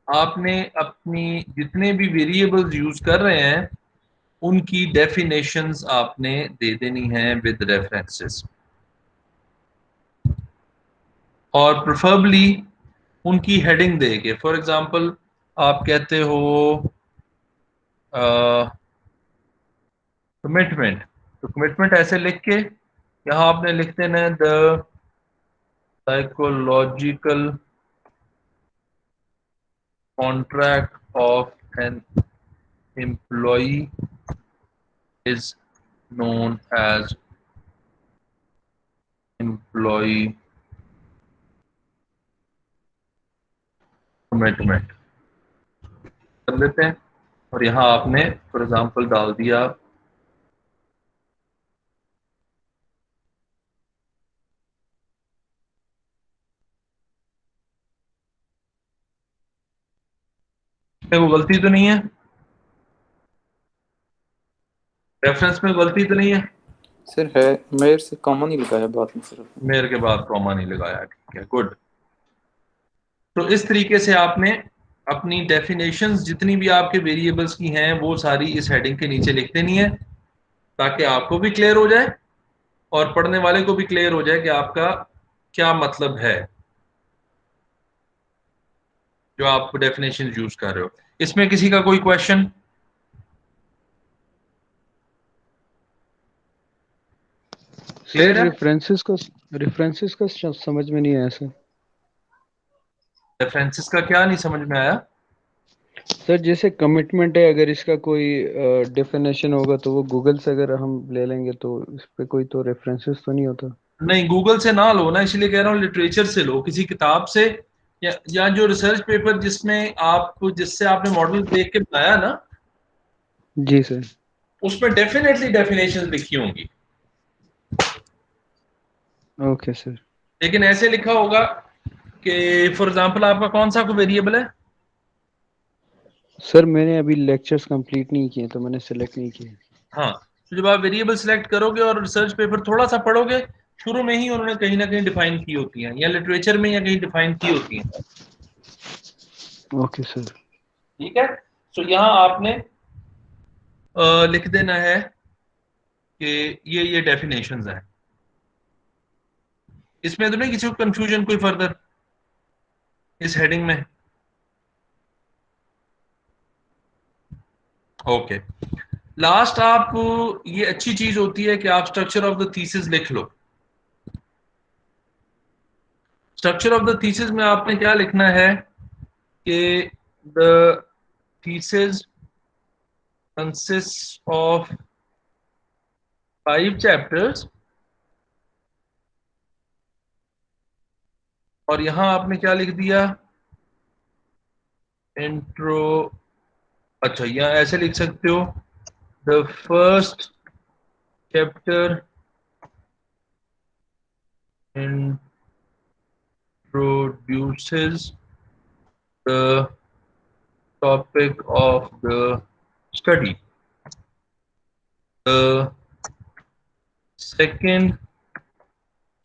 आपने अपनी जितने भी वेरिएबल्स यूज कर रहे हैं उनकी डेफिनेशंस आपने दे देनी है विद रेफरेंसेस, और प्रेफरेबली उनकी हेडिंग दे के। फॉर एग्जांपल आप कहते हो कमिटमेंट, तो कमिटमेंट ऐसे लिख के यहाँ आपने लिख देना है the psychological contract of an employee is known as employee commitment कर लेते हैं। और यहाँ आपने फॉर एग्जांपल डाल दिया वो गलती तो नहीं है, रेफरेंस में गलती तो नहीं है सर? है, मेयर से कॉमन ही लगाया बाद में सिर्फ, मेयर के बाद कॉमा नहीं लगाया, ठीक है, गुड। तो इस तरीके से आपने अपनी डेफिनेशंस जितनी भी आपके वेरिएबल्स की हैं वो सारी इस हेडिंग के नीचे लिख देनी है, ताकि आपको भी क्लियर हो जाए और पढ़ने वाले को भी क्लियर हो जाए कि आपका क्या मतलब है जो आप डेफिनेशन यूज कर रहे हो। इसमें किसी का कोई क्वेश्चन? सर रेफरेंसेस का समझ में नहीं आया सर। रेफरेंसेस का क्या नहीं समझ में आया? सर जैसे कमिटमेंट है, अगर इसका कोई डेफिनेशन होगा तो वो गूगल से अगर हम ले लेंगे तो इस पे कोई तो रेफरेंसेस तो नहीं होता। नहीं, गूगल से ना लो ना, इसलिए कह रहा हूँ लिटरेचर से लो, किसी किताब से, या जो रिसर्च पेपर जिससे आपने मॉडल देख के बनाया ना, जी सर। उसमें डेफिनेटली डेफिनेशंस लिखी होंगी। Okay sir. लेकिन ऐसे लिखा होगा कि फॉर एग्जांपल आपका कौन सा कोई वेरिएबल है? सर मैंने अभी लेक्चर्स कंप्लीट नहीं किए तो मैंने सेलेक्ट नहीं किए। हाँ, तो जब आप वेरिएबल सिलेक्ट करोगे और रिसर्च पेपर थोड़ा सा पढ़ोगे, शुरू में ही उन्होंने कहीं ना कहीं डिफाइन की होती हैं, या लिटरेचर में या कहीं डिफाइन की होती हैं। Okay sir. ठीक है, तो यहाँ आपने लिख देना है कि ये डेफिनेशंस हैं। इसमें तो नहीं किसी को कंफ्यूजन कोई फर्दर इस हेडिंग में? ओके, लास्ट आप, ये अच्छी चीज होती है कि आप स्ट्रक्चर ऑफ द थीसिस लिख लो। स्ट्रक्चर ऑफ द थीसिस में आपने क्या लिखना है कि the thesis consists of 5 chapters, और यहां आपने क्या लिख दिया, इंट्रो। अच्छा, यहां ऐसे लिख सकते हो, the first chapter introduces the topic of the study. The second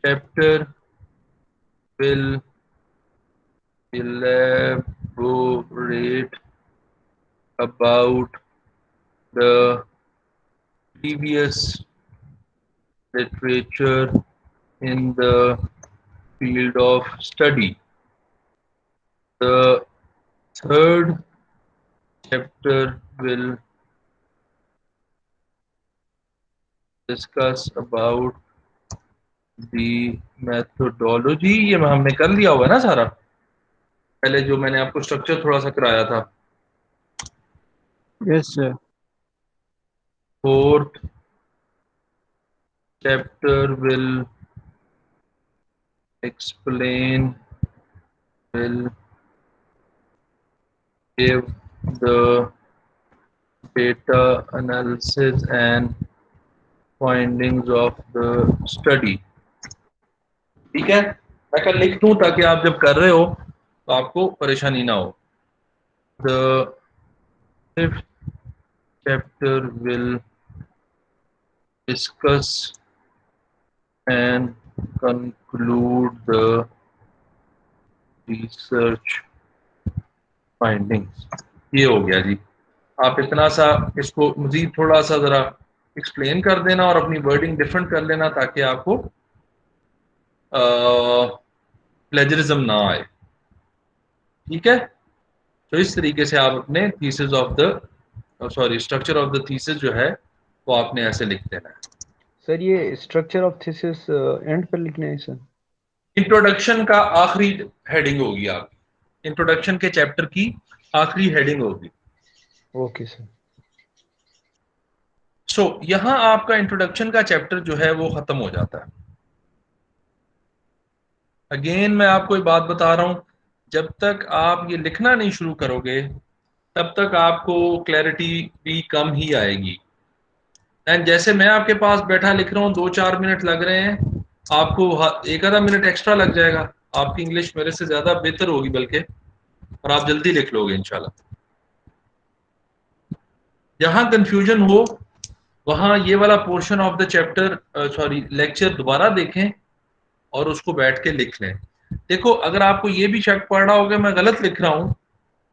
chapter will elaborate about the previous literature in the field of study. The third chapter will discuss about the methodology. ये हमने कर लिया हुआ है ना सारा, पहले जो मैंने आपको स्ट्रक्चर थोड़ा सा कराया था। Yes sir. Fourth chapter will give the data analysis and findings of the study. ठीक है, मैं कल लिख दूं ताकि आप जब कर रहे हो तो आपको परेशानी ना हो। The fifth chapter will discuss and conclude the research findings. ये हो गया जी। आप इतना सा इसको मजीद थोड़ा सा जरा एक्सप्लेन कर देना और अपनी वर्डिंग डिफरेंट कर लेना ताकि आपको प्लेजरिज्म ना आए। ठीक है, तो इस तरीके से आप अपने thesis of the structure of the thesis जो है वो आपने ऐसे लिख देना है। सर ये स्ट्रक्चर ऑफ थीसिस एंड पर लिखना है सर? इंट्रोडक्शन का आखिरी हेडिंग होगी आपकी, इंट्रोडक्शन के चैप्टर की आखिरी हेडिंग होगी। Okay sir. सो यहां आपका इंट्रोडक्शन का चैप्टर जो है वो खत्म हो जाता है। अगेन मैं आपको एक बात बता रहा हूं, जब तक आप ये लिखना नहीं शुरू करोगे तब तक आपको क्लैरिटी भी कम ही आएगी। एंड जैसे मैं आपके पास बैठा लिख रहा हूँ, 2-4 मिनट लग रहे हैं, आपको एक आधा मिनट एक्स्ट्रा लग जाएगा। आपकी इंग्लिश मेरे से ज्यादा बेहतर होगी बल्कि, और आप जल्दी लिख लोगे इंशाल्लाह। जहां कंफ्यूजन हो वहां ये वाला portion of the chapter lecture दोबारा देखें और उसको बैठ के लिख लें। देखो, अगर आपको ये भी शक पड़ रहा होगा मैं गलत लिख रहा हूं,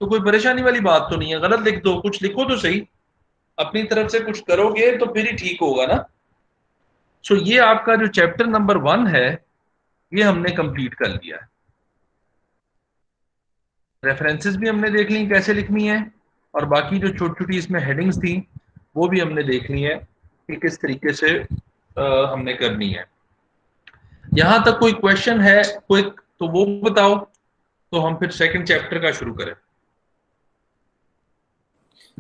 तो कोई परेशानी वाली बात तो नहीं है, गलत लिख दो, कुछ लिखो तो सही, अपनी तरफ से कुछ करोगे तो फिर ही ठीक होगा ना। सो ये आपका जो चैप्टर नंबर 1 है ये हमने कंप्लीट कर लिया है। रेफरेंसेस भी हमने देख ली कैसे लिखनी है, और बाकी जो छोटी छोटी इसमें हेडिंग्स थी वो भी हमने देख ली है कि किस तरीके से हमने करनी है। यहां तक कोई क्वेश्चन है क्विक तो वो बताओ, तो हम फिर सेकंड चैप्टर का शुरू करें।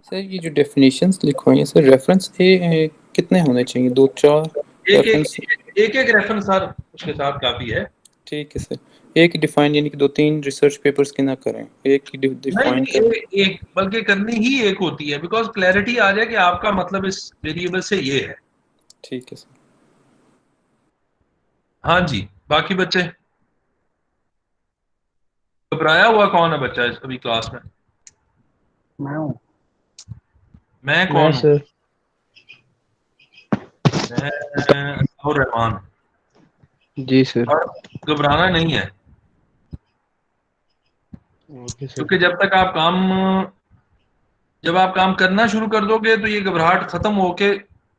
सर ये जो डेफिनेशंस लिखवाई है सर, रेफरेंस कितने होने चाहिए? 2-4 रेफरेंस? एक रेफरेंस सर उसके साथ काफी है। ठीक है सर, एक ही डिफाइन, यानी कि 2-3 रिसर्च पेपर्स के ना करें, एक ही डिफाइन करें। एक बल्कि करनी ही एक होती है, बिकॉज क्लैरिटी आ जाए कि आपका मतलब इस वेरिएबल से ये है। ठीक है सर। हाँ जी, बाकी बच्चे? घबराया हुआ कौन है बच्चा अभी क्लास में? मैं हूँ। मैं मैं कौन हूँ? सर मैं अताउर रहमान। जी सर। और घबराना नहीं है, ओके सर। क्योंकि जब आप काम करना शुरू कर दोगे तो ये घबराहट खत्म होके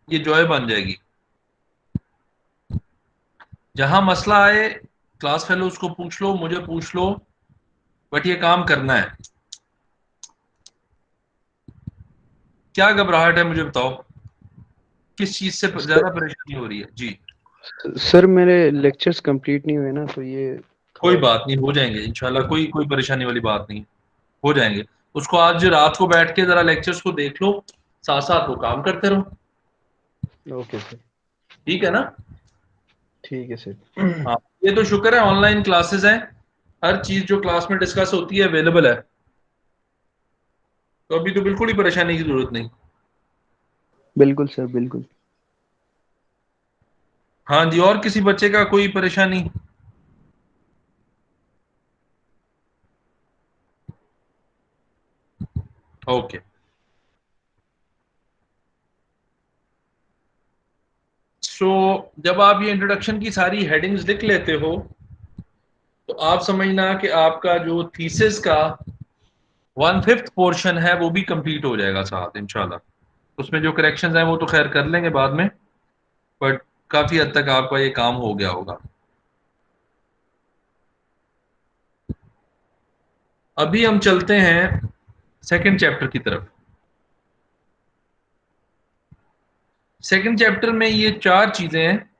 ये जॉय बन जाएगी। जहां मसला आए क्लास फेलोज को पूछ लो, मुझे पूछ लो, बट ये काम करना है। क्या घबराहट है मुझे बताओ, किस चीज से ज्यादा परेशानी हो रही है? जी सर मेरे लेक्चर्स कंप्लीट नहीं हुए ना, तो ये कोई थोड़ा बात नहीं, हो जाएंगे इंशाल्लाह, कोई कोई परेशानी वाली बात नहीं, हो जाएंगे। उसको आज रात को बैठ के जरा लेक्चर्स को देख लो, साथ साथ वो काम करते रहो। Okay sir. ठीक है ना? ठीक है सर। हाँ, ये तो शुक्र है ऑनलाइन क्लासेस हैं, हर चीज जो क्लास में डिस्कस होती है अवेलेबल है, तो अभी तो बिल्कुल ही परेशानी की जरूरत नहीं। बिल्कुल सर बिल्कुल। हाँ जी, और किसी बच्चे का कोई परेशानी? ओके। सो जब आप ये इंट्रोडक्शन की सारी हेडिंग्स लिख लेते हो तो आप समझना कि आपका जो थीसिस का 1/5 पोर्शन है वो भी कंप्लीट हो जाएगा साथ इंशाल्लाह। उसमें जो करेक्शंस हैं वो तो खैर कर लेंगे बाद में, बट काफी हद तक आपका ये काम हो गया होगा। अभी हम चलते हैं सेकंड चैप्टर की तरफ। सेकंड चैप्टर में ये 4 चीजें हैं।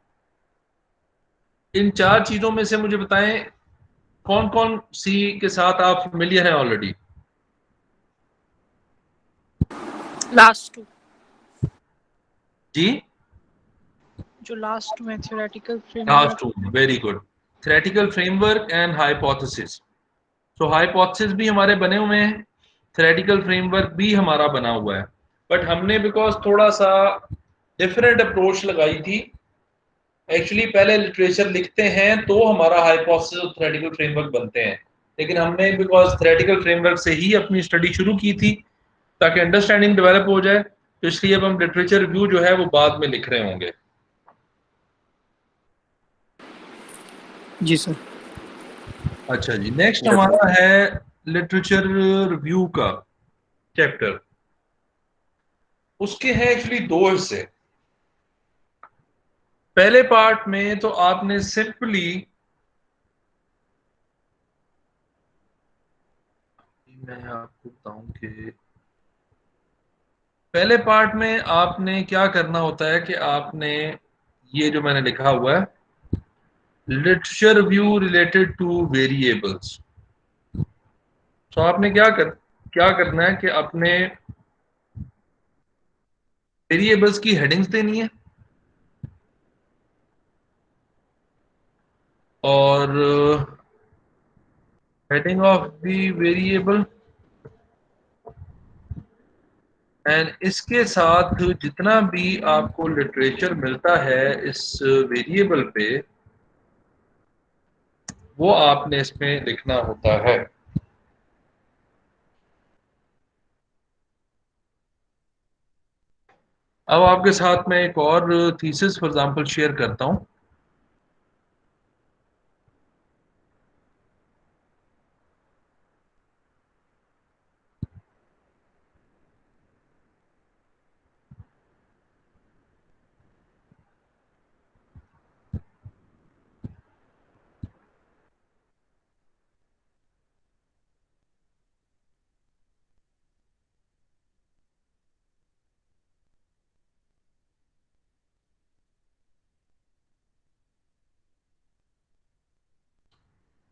इन 4 चीजों में से मुझे बताएं कौन कौन सी के साथ आप फेमिलियर हैं ऑलरेडी? लास्ट टू, जी जो लास्ट में theoretical last framework. Too, very good. Theoretical framework and hypothesis. So hypothesis भी हमारे बने हुए हैं, थ्योरेटिकल फ्रेमवर्क भी हमारा बना हुआ है, बट हमने बिकॉज थोड़ा सा डिफरेंट अप्रोच लगाई थी। एक्चुअली पहले लिटरेचर लिखते हैं तो हमारा हाइपोथेसिस और थ्योरेटिकल फ्रेमवर्क बनते हैं, लेकिन हमने बिकॉज थ्योरेटिकल फ्रेमवर्क से ही अपनी स्टडी शुरू की थी ताकि अंडरस्टैंडिंग डेवलप हो जाए, तो इसलिए अब हम लिटरेचर रिव्यू जो है वो बाद में लिख रहे होंगे। जी सर। अच्छा जी, नेक्स्ट हमारा है लिटरेचर रिव्यू का चैप्टर। उसके हैं एक्चुअली 2 हिस्से। पहले पार्ट में तो आपने सिंपली, मैं आपको बताऊं कि पहले पार्ट में आपने क्या करना होता है कि आपने ये जो मैंने लिखा हुआ है literature review related two variables, तो आपने क्या करना है कि अपने वेरिएबल्स की हेडिंग्स देनी है और heading of the variable, and इसके साथ जितना भी आपको लिटरेचर मिलता है इस वेरिएबल पे वो आपने इसमें लिखना होता है। अब आपके साथ मैं एक और थीसिस फॉर एग्जांपल शेयर करता हूं।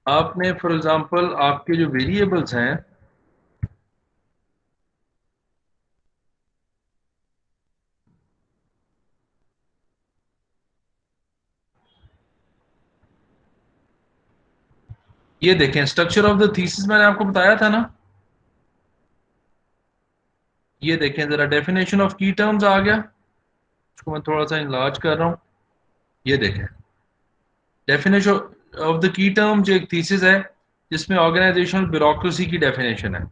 आपने फॉर एग्जांपल आपके जो वेरिएबल्स हैं ये देखें, स्ट्रक्चर ऑफ द थीसिस मैंने आपको बताया था ना, ये देखें जरा, डेफिनेशन ऑफ की टर्म्स आ गया, इसको मैं थोड़ा सा इनलार्ज कर रहा हूं। ये देखें, definition of the key terms एक थीसिस है जिसमें ऑर्गेनाइजेशनल ब्यूरोक्रेसी की डेफिनेशन है।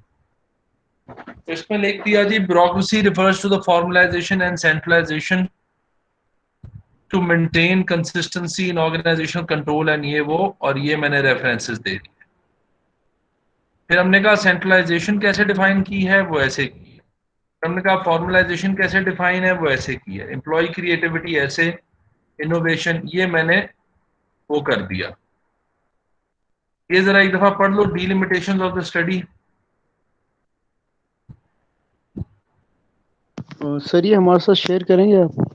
इसमें लिख दिया जी, bureaucracy refers to the formalisation and centralisation to maintain consistency in organisational control and ये वो, और ये मैंने रेफरेंसेस दे दिए। फिर हमने कहा सेंट्रलाइजेशन कैसे डिफाइन की है, वो ऐसे की है। हमने कहा फॉर्मलाइजेशन कैसे डिफाइन है, वो ऐसे की है। एम्प्लॉय क्रिएटिविटी ऐसे, इनोवेशन ये मैंने वो कर दिया। ये जरा एक दफा पढ़ लो, डिलिमिटेशंस ऑफ द स्टडी। सर ये हमारे साथ शेयर करेंगे आप?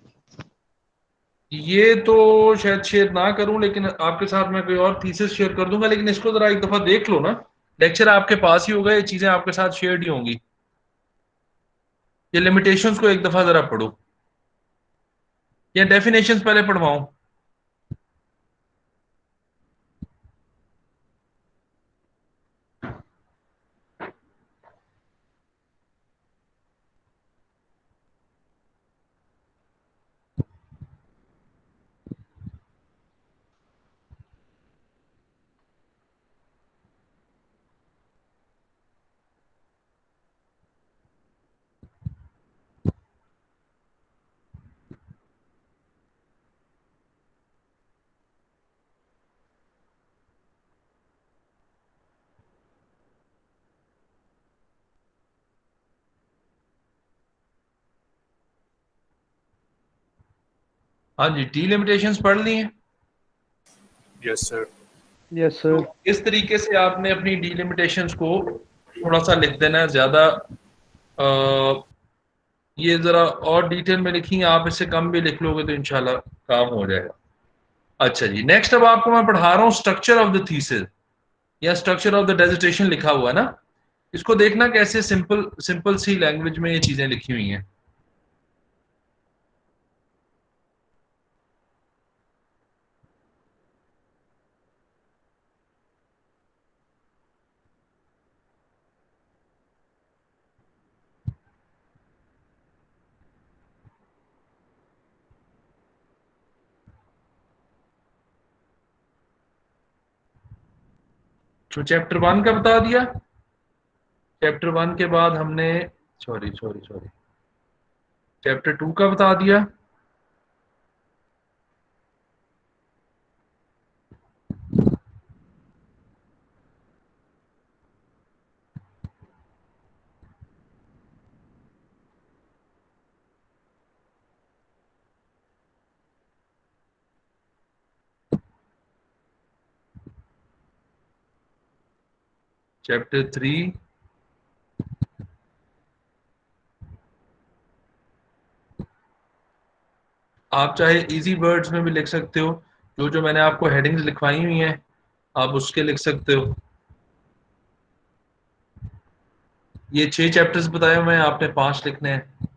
ये तो शायद शेयर ना करूं, लेकिन आपके साथ मैं कोई और थीसिस शेयर कर दूंगा, लेकिन इसको जरा एक दफा देख लो ना। लेक्चर आपके पास ही होगा, ये चीजें आपके साथ शेयर ही होंगी। ये लिमिटेशंस को एक दफा जरा पढ़ो, या डेफिनेशंस पहले पढ़वाऊं? हाँ जी, डिलिमिटेशंस पढ़ ली हैं? Yes sir. Yes sir. तो इस तरीके से आपने अपनी डिलिमिटेशंस को थोड़ा सा लिख देना है, ज्यादा ये जरा और डिटेल में लिखी, आप इससे कम भी लिख लोगे तो इंशाल्लाह काम हो जाएगा। अच्छा जी, नेक्स्ट अब आपको मैं पढ़ा रहा हूँ स्ट्रक्चर ऑफ द थीसिस या स्ट्रक्चर ऑफ द डिसर्टेशन लिखा हुआ है ना। इसको देखना कैसे सिंपल सिंपल सी लैंग्वेज में ये चीजें लिखी हुई हैं। तो चैप्टर 1 का बता दिया। चैप्टर 1 के बाद हमने सॉरी चैप्टर 2 का बता दिया। चैप्टर 3 आप चाहे इजी वर्ड्स में भी लिख सकते हो, जो जो मैंने आपको हेडिंग्स लिखवाई हुई हैं आप उसके लिख सकते हो। ये 6 चैप्टर्स बताए हुए हैं, आपने 5 लिखने हैं।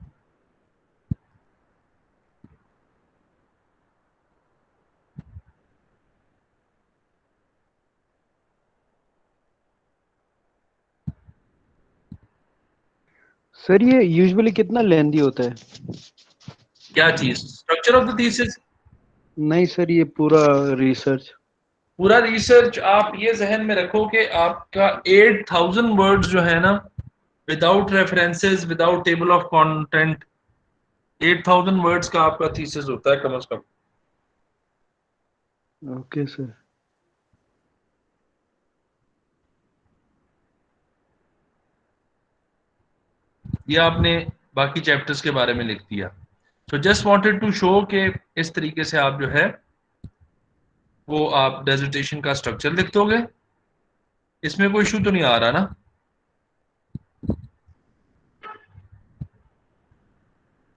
सर ये यूजुअली कितना लेंदी होता है? क्या चीज? Structure of the thesis? नहीं सर, ये पूरा रिसर्च। पूरा रिसर्च आप ये जहन में रखो कि आपका 8000 वर्ड्स जो है ना, without references, without table of content, 8000 words का आपका थीसिस होता है कम से कम। Okay sir. ये आपने बाकी चैप्टर्स के बारे में लिख दिया। So just wanted to show कि इस तरीके से आप जो है वो आप डिसर्टेशन का स्ट्रक्चर लिख दोगे। इसमें कोई इशू तो नहीं आ रहा ना?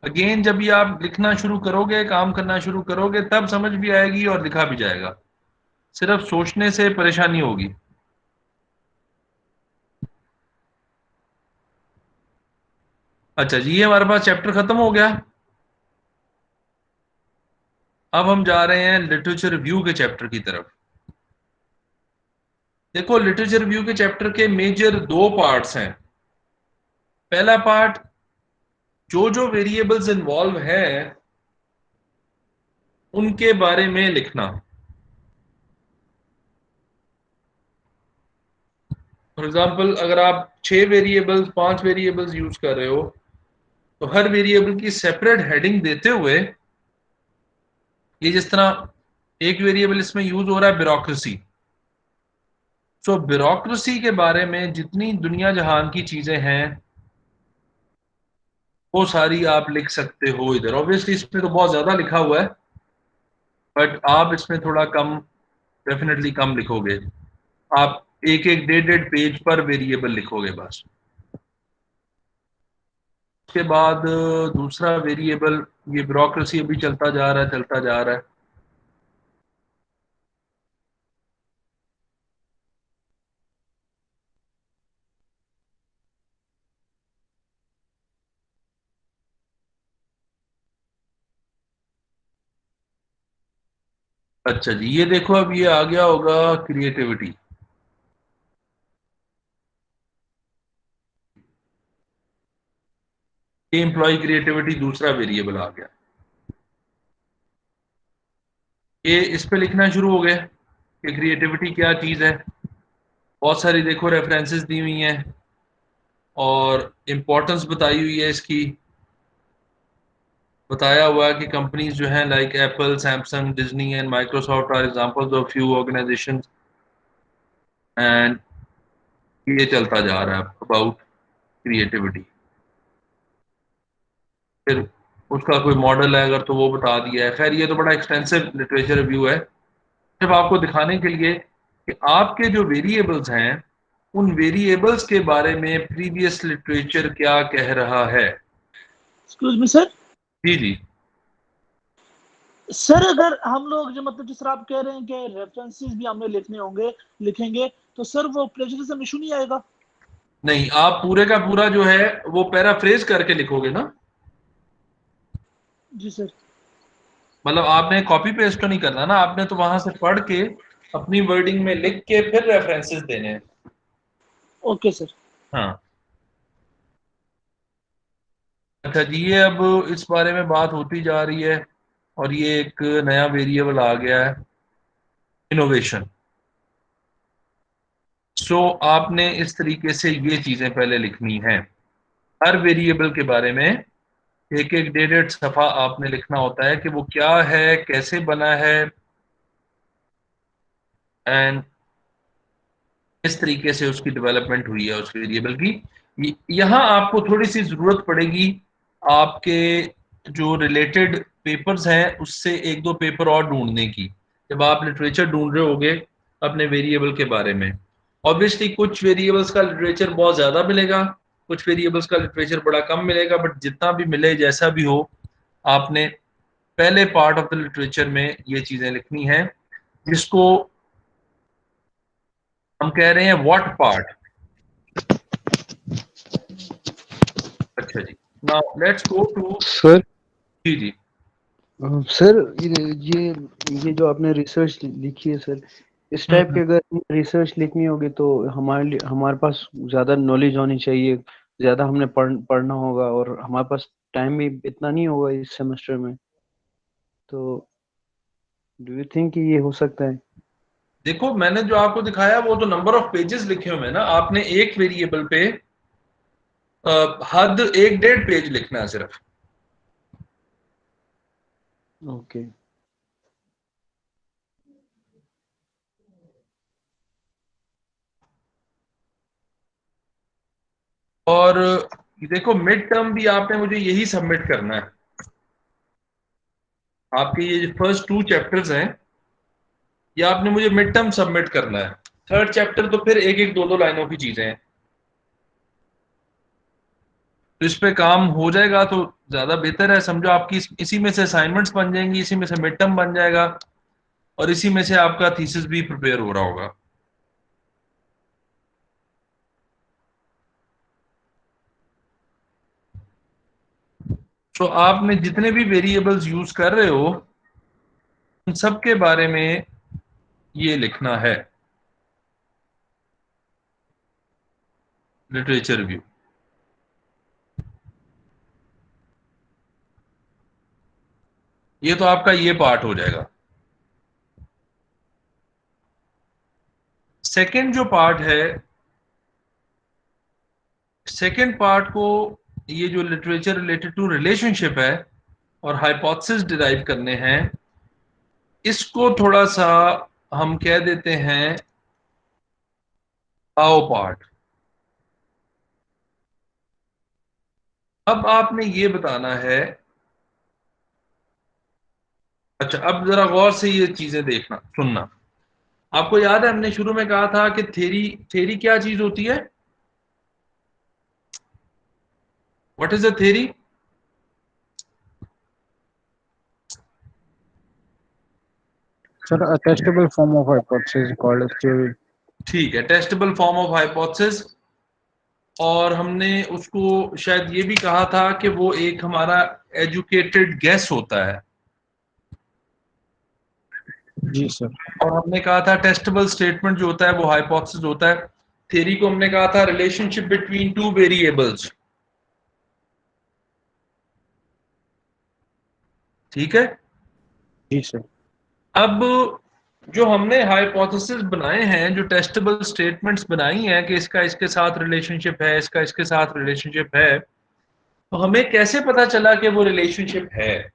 अगेन जब भी आप लिखना शुरू करोगे, काम करना शुरू करोगे, तब समझ भी आएगी और लिखा भी जाएगा। सिर्फ सोचने से परेशानी होगी। अच्छा जी, ये हमारे पास चैप्टर खत्म हो गया। अब हम जा रहे हैं लिटरेचर रिव्यू के चैप्टर की तरफ। देखो, लिटरेचर रिव्यू के चैप्टर के मेजर 2 पार्ट्स हैं। पहला पार्ट, जो जो वेरिएबल्स इन्वॉल्व हैं उनके बारे में लिखना। फॉर एग्जांपल अगर आप 6 वेरिएबल्स 5 वेरिएबल्स यूज कर रहे हो तो हर वेरिएबल की सेपरेट हेडिंग देते हुए, ये जिस तरह एक वेरिएबल इसमें यूज हो रहा है ब्यूरोक्रेसी, सो ब्यूरोक्रेसी के बारे में जितनी दुनिया जहान की चीजें हैं वो सारी आप लिख सकते हो इधर। ऑब्वियसली इसमें तो बहुत ज्यादा लिखा हुआ है, बट आप इसमें थोड़ा कम, डेफिनेटली कम लिखोगे। आप एक एक 1.5 पेज पर वेरिएबल लिखोगे बस। उसके बाद दूसरा वेरिएबल, ये ब्यूरोक्रेसी अभी चलता जा रहा है चलता जा रहा है। अच्छा जी, ये देखो अब ये आ गया होगा क्रिएटिविटी। ये एम्प्लॉय क्रिएटिविटी दूसरा वेरिएबल आ गया। ये इस पे लिखना शुरू हो गए कि क्रिएटिविटी क्या चीज है। बहुत सारी देखो रेफरेंसेस दी हुई हैं और इम्पोर्टेंस बताई हुई है इसकी। बताया हुआ है कि कंपनीज जो हैं like Apple, Samsung, Disney and Microsoft are examples of few organisations, एंड ये चलता जा रहा है अबाउट क्रिएटिविटी। फिर उसका कोई मॉडल है अगर तो वो बता दिया है। खैर ये तो बड़ा एक्सटेंसिव लिटरेचर रिव्यू है, सिर्फ आपको दिखाने के लिए कि आपके जो वेरिएबल्स हैं उन वेरिएबल्स के बारे में प्रीवियस लिटरेचर क्या कह रहा है। Excuse me sir. जी जी सर अगर हम लोग जो मतलब जिस तरह आप कह रहे हैं कि रेफरेंसेस भी हमें लिखने होंगे, लिखेंगे, तो सर वो प्लेजरिज्म इशू नहीं आएगा? नहीं, आप पूरे का पूरा जो है वो पैराफ्रेज करके लिखोगे ना। जी सर। मतलब आपने कॉपी पेस्ट तो नहीं करना ना, आपने तो वहां से पढ़ के अपनी वर्डिंग में लिख के फिर रेफरेंसेस देने हैं। Okay sir. हाँ अच्छा जी, ये अब इस बारे में बात होती जा रही है और ये एक नया वेरिएबल आ गया है, इनोवेशन। सो आपने इस तरीके से ये चीजें पहले लिखनी हैं। हर वेरिएबल के बारे में एक एक 1.5 सफा आपने लिखना होता है कि वो क्या है, कैसे बना है, एंड इस तरीके से उसकी डेवलपमेंट हुई है उस वेरिएबल की। यहाँ आपको थोड़ी सी जरूरत पड़ेगी आपके जो रिलेटेड पेपर्स हैं उससे एक दो पेपर और ढूंढने की, जब आप लिटरेचर ढूंढ रहे होगे अपने वेरिएबल के बारे में। ऑब्वियसली कुछ वेरिएबल्स का लिटरेचर बहुत ज्यादा मिलेगा, कुछ वेरिएबल्स का लिटरेचर बड़ा कम मिलेगा, बट जितना भी मिले जैसा भी हो, आपने पहले पार्ट ऑफ द लिटरेचर में ये चीजें लिखनी है, जिसको हम कह रहे हैं व्हाट पार्ट। अच्छा जी, now let's go to. Sir जी जी सर ये जो आपने रिसर्च लिखी है सर, इस टाइप के अगर रिसर्च लिखनी होगी तो हमारे पास ज़्यादा नॉलेज होनी चाहिए, ज़्यादा हमने पढ़ना होगा, और हमारे पास टाइम भी इतना नहीं होगा इस सेमेस्टर में। तो डू यू थिंक कि ये हो सकता है? देखो, मैंने जो आपको दिखाया वो तो नंबर ऑफ पेजेस लिखे हुए हैं ना। आपने एक वेरिएबल पे हद 1.5 पेज लिखना है सिर्फ। ओके और देखो, मिड टर्म भी आपने मुझे यही सबमिट करना है। आपके ये फर्स्ट 2 चैप्टर्स हैं, ये आपने मुझे मिड टर्म सबमिट करना है। थर्ड चैप्टर तो फिर एक एक दो दो लाइनों की चीजें हैं, तो इस पे काम हो जाएगा तो ज्यादा बेहतर है। समझो आपकी इसी में से असाइनमेंट्स बन जाएंगी, इसी में से मिड टर्म बन जाएगा, और इसी में से आपका थीसिस भी प्रिपेयर हो रहा होगा। तो आपने जितने भी वेरिएबल्स यूज कर रहे हो उन सब के बारे में ये लिखना है, लिटरेचर रिव्यू। ये तो आपका ये पार्ट हो जाएगा। सेकंड जो पार्ट है सेकेंड पार्ट को, ये जो लिटरेचर रिलेटेड टू रिलेशनशिप है और हाइपोथेसिस डिराइव करने हैं, इसको थोड़ा सा हम कह देते हैं हाउ पार्ट। अब आपने ये बताना है, अच्छा अब जरा गौर से ये चीजें देखना सुनना। आपको याद है हमने शुरू में कहा था कि थेरी क्या चीज होती है? What is a theory? Sir, a testable form of hypothesis called as theory. ठीक है, टेस्टेबल फॉर्म ऑफ हाइपोथेसिस। और हमने उसको शायद ये भी कहा था कि वो एक हमारा एजुकेटेड गेस होता है। जी सर। और हमने कहा था टेस्टेबल स्टेटमेंट जो होता है वो हाइपोथेसिस होता है। थ्योरी को हमने कहा था रिलेशनशिप बिटवीन टू वेरिएबल्स। ठीक है जी सर। अब जो हमने हाइपोथेसिस बनाए हैं, जो टेस्टेबल स्टेटमेंट्स बनाई हैं कि इसका इसके साथ रिलेशनशिप है, इसका इसके साथ रिलेशनशिप है, तो हमें कैसे पता चला कि वो रिलेशनशिप है?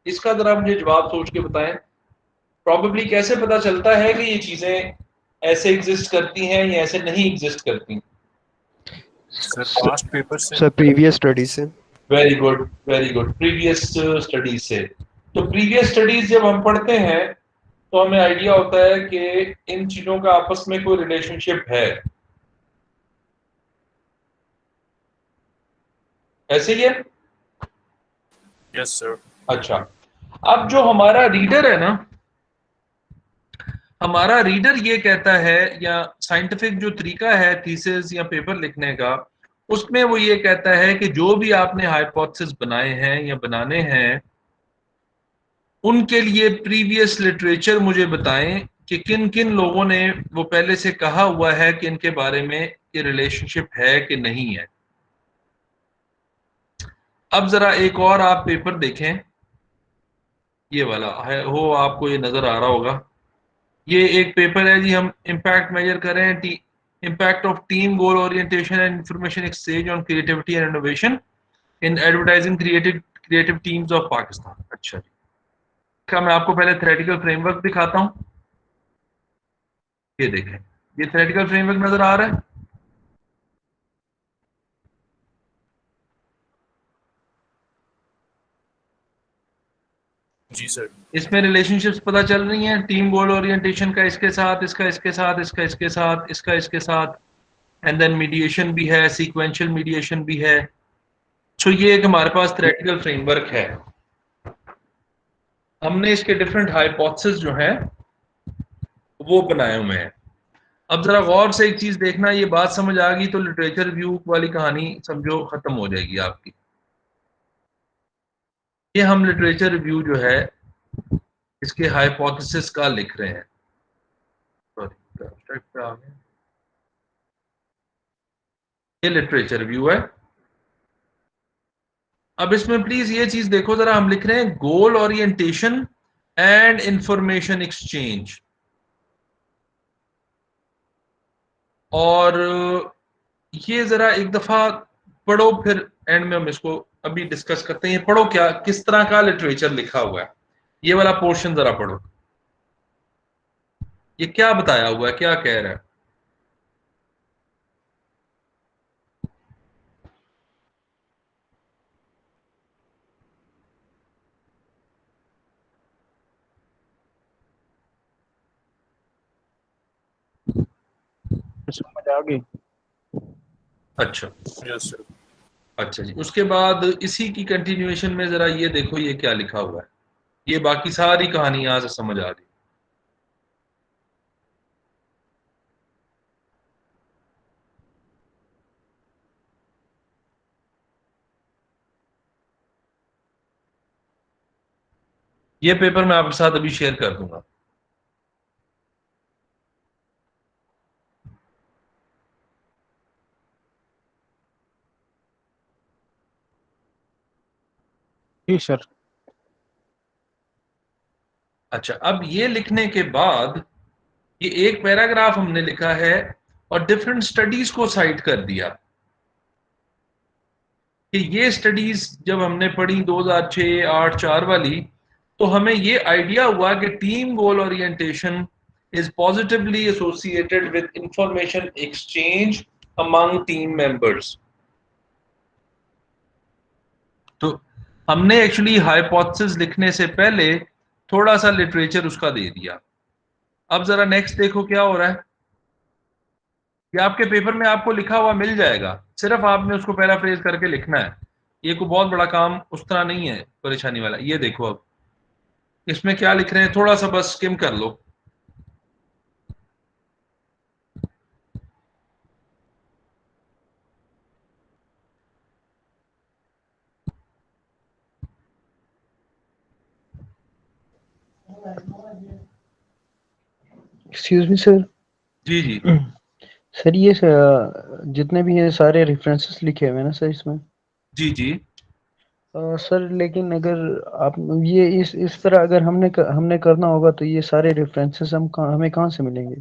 इसका जरा मुझे जवाब सोच के बताएं। प्रॉबेबली कैसे पता चलता है कि ये चीजें ऐसे एग्जिस्ट करती हैं या ऐसे नहीं एग्जिस्ट करती? सर पास्ट पेपर से, सर प्रीवियस स्टडी से। वेरी गुड प्रीवियस स्टडीज से। तो प्रीवियस स्टडीज जब हम पढ़ते हैं तो हमें आइडिया होता है कि इन चीजों का आपस में कोई रिलेशनशिप है। ऐसे ही है? Yes sir. अच्छा, अब जो हमारा रीडर है ना, हमारा रीडर ये कहता है, या साइंटिफिक जो तरीका है थीसिस या पेपर लिखने का, उसमें वो ये कहता है कि जो भी आपने हाइपोथेसिस बनाए हैं या बनाने हैं, उनके लिए प्रीवियस लिटरेचर मुझे बताएं कि किन किन लोगों ने वो पहले से कहा हुआ है कि इनके बारे में ये रिलेशनशिप है कि नहीं है। अब जरा एक और आप पेपर देखें, ये वाला है, हो आपको ये नजर आ रहा होगा। ये एक पेपर है जी, हम इम्पैक्ट मेजर कर रहे हैं, impact of team goal orientation and information exchange on creativity and innovation in advertising creative teams of Pakistan. अच्छा जी, का मैं आपको पहले थ्योरेटिकल फ्रेमवर्क दिखाता हूं। ये देखें, ये थ्योरेटिकल फ्रेमवर्क नजर आ रहा है। जी सर। इसमें रिलेशनशिप्स पता चल रही हैं, टीम गोल ओरिएंटेशन का इसके साथ, इसका इसके साथ, इसका इसके साथ, इसका इसके साथ, एंड देन मीडिएशन भी है, सीक्वेंशियल मीडिएशन भी है। सो ये एक हमारे पास थ्योरेटिकल फ्रेमवर्क है। हमने इसके डिफरेंट हाइपोथेसिस जो हैं वो बनाए हुए हैं। अब जरा गौर से एक चीज देखना, ये बात समझ आ गई तो लिटरेचर रिव्यू वाली कहानी समझो खत्म हो जाएगी आपकी। ये हम लिटरेचर रिव्यू जो है इसके हाइपोथेसिस का लिख रहे हैं। सॉरी, ये लिटरेचर रिव्यू है। अब इसमें प्लीज ये चीज देखो जरा, हम लिख रहे हैं गोल ओरिएंटेशन एंड इंफॉर्मेशन एक्सचेंज। और ये जरा एक दफा पढ़ो, फिर एंड में हम इसको अभी डिस्कस करते हैं। ये पढ़ो क्या, किस तरह का लिटरेचर लिखा हुआ है, ये वाला पोर्शन जरा पढ़ो। ये क्या बताया हुआ है, क्या कह रहा है? समझ आ गई। अच्छा यस सर। अच्छा जी, उसके बाद इसी की कंटिन्यूएशन में जरा ये देखो ये क्या लिखा हुआ है। ये बाकी सारी कहानी यहां से समझ आ रही। ये पेपर मैं आपके साथ अभी शेयर कर दूंगा। जी सर। अच्छा, अब ये लिखने के बाद ये एक पैराग्राफ हमने लिखा है और डिफरेंट स्टडीज को साइट कर दिया। कि ये स्टडीज जब हमने पढ़ी 2006, 8, 4 वाली, तो हमें ये आइडिया हुआ कि team goal orientation is positively associated with information exchange among team members. तो हमने एक्चुअली हाइपोथेसिस लिखने से पहले थोड़ा सा लिटरेचर उसका दे दिया। अब जरा नेक्स्ट देखो क्या हो रहा है। ये आपके पेपर में आपको लिखा हुआ मिल जाएगा, सिर्फ आपने उसको पैराफ्रेज करके लिखना है। ये कोई बहुत बड़ा काम उस तरह नहीं है परेशानी वाला। ये देखो अब इसमें क्या लिख रहे हैं, थोड़ा सा बस स्किम कर लो। Excuse me sir. जी जी सर ये जितने भी ये सारे रेफरेंसेस लिखे हुए हैं ना सर इसमें। जी जी सर लेकिन अगर आप ये इस तरह अगर हमने करना होगा तो ये सारे रेफरेंसेस हमें कहाँ से मिलेंगे?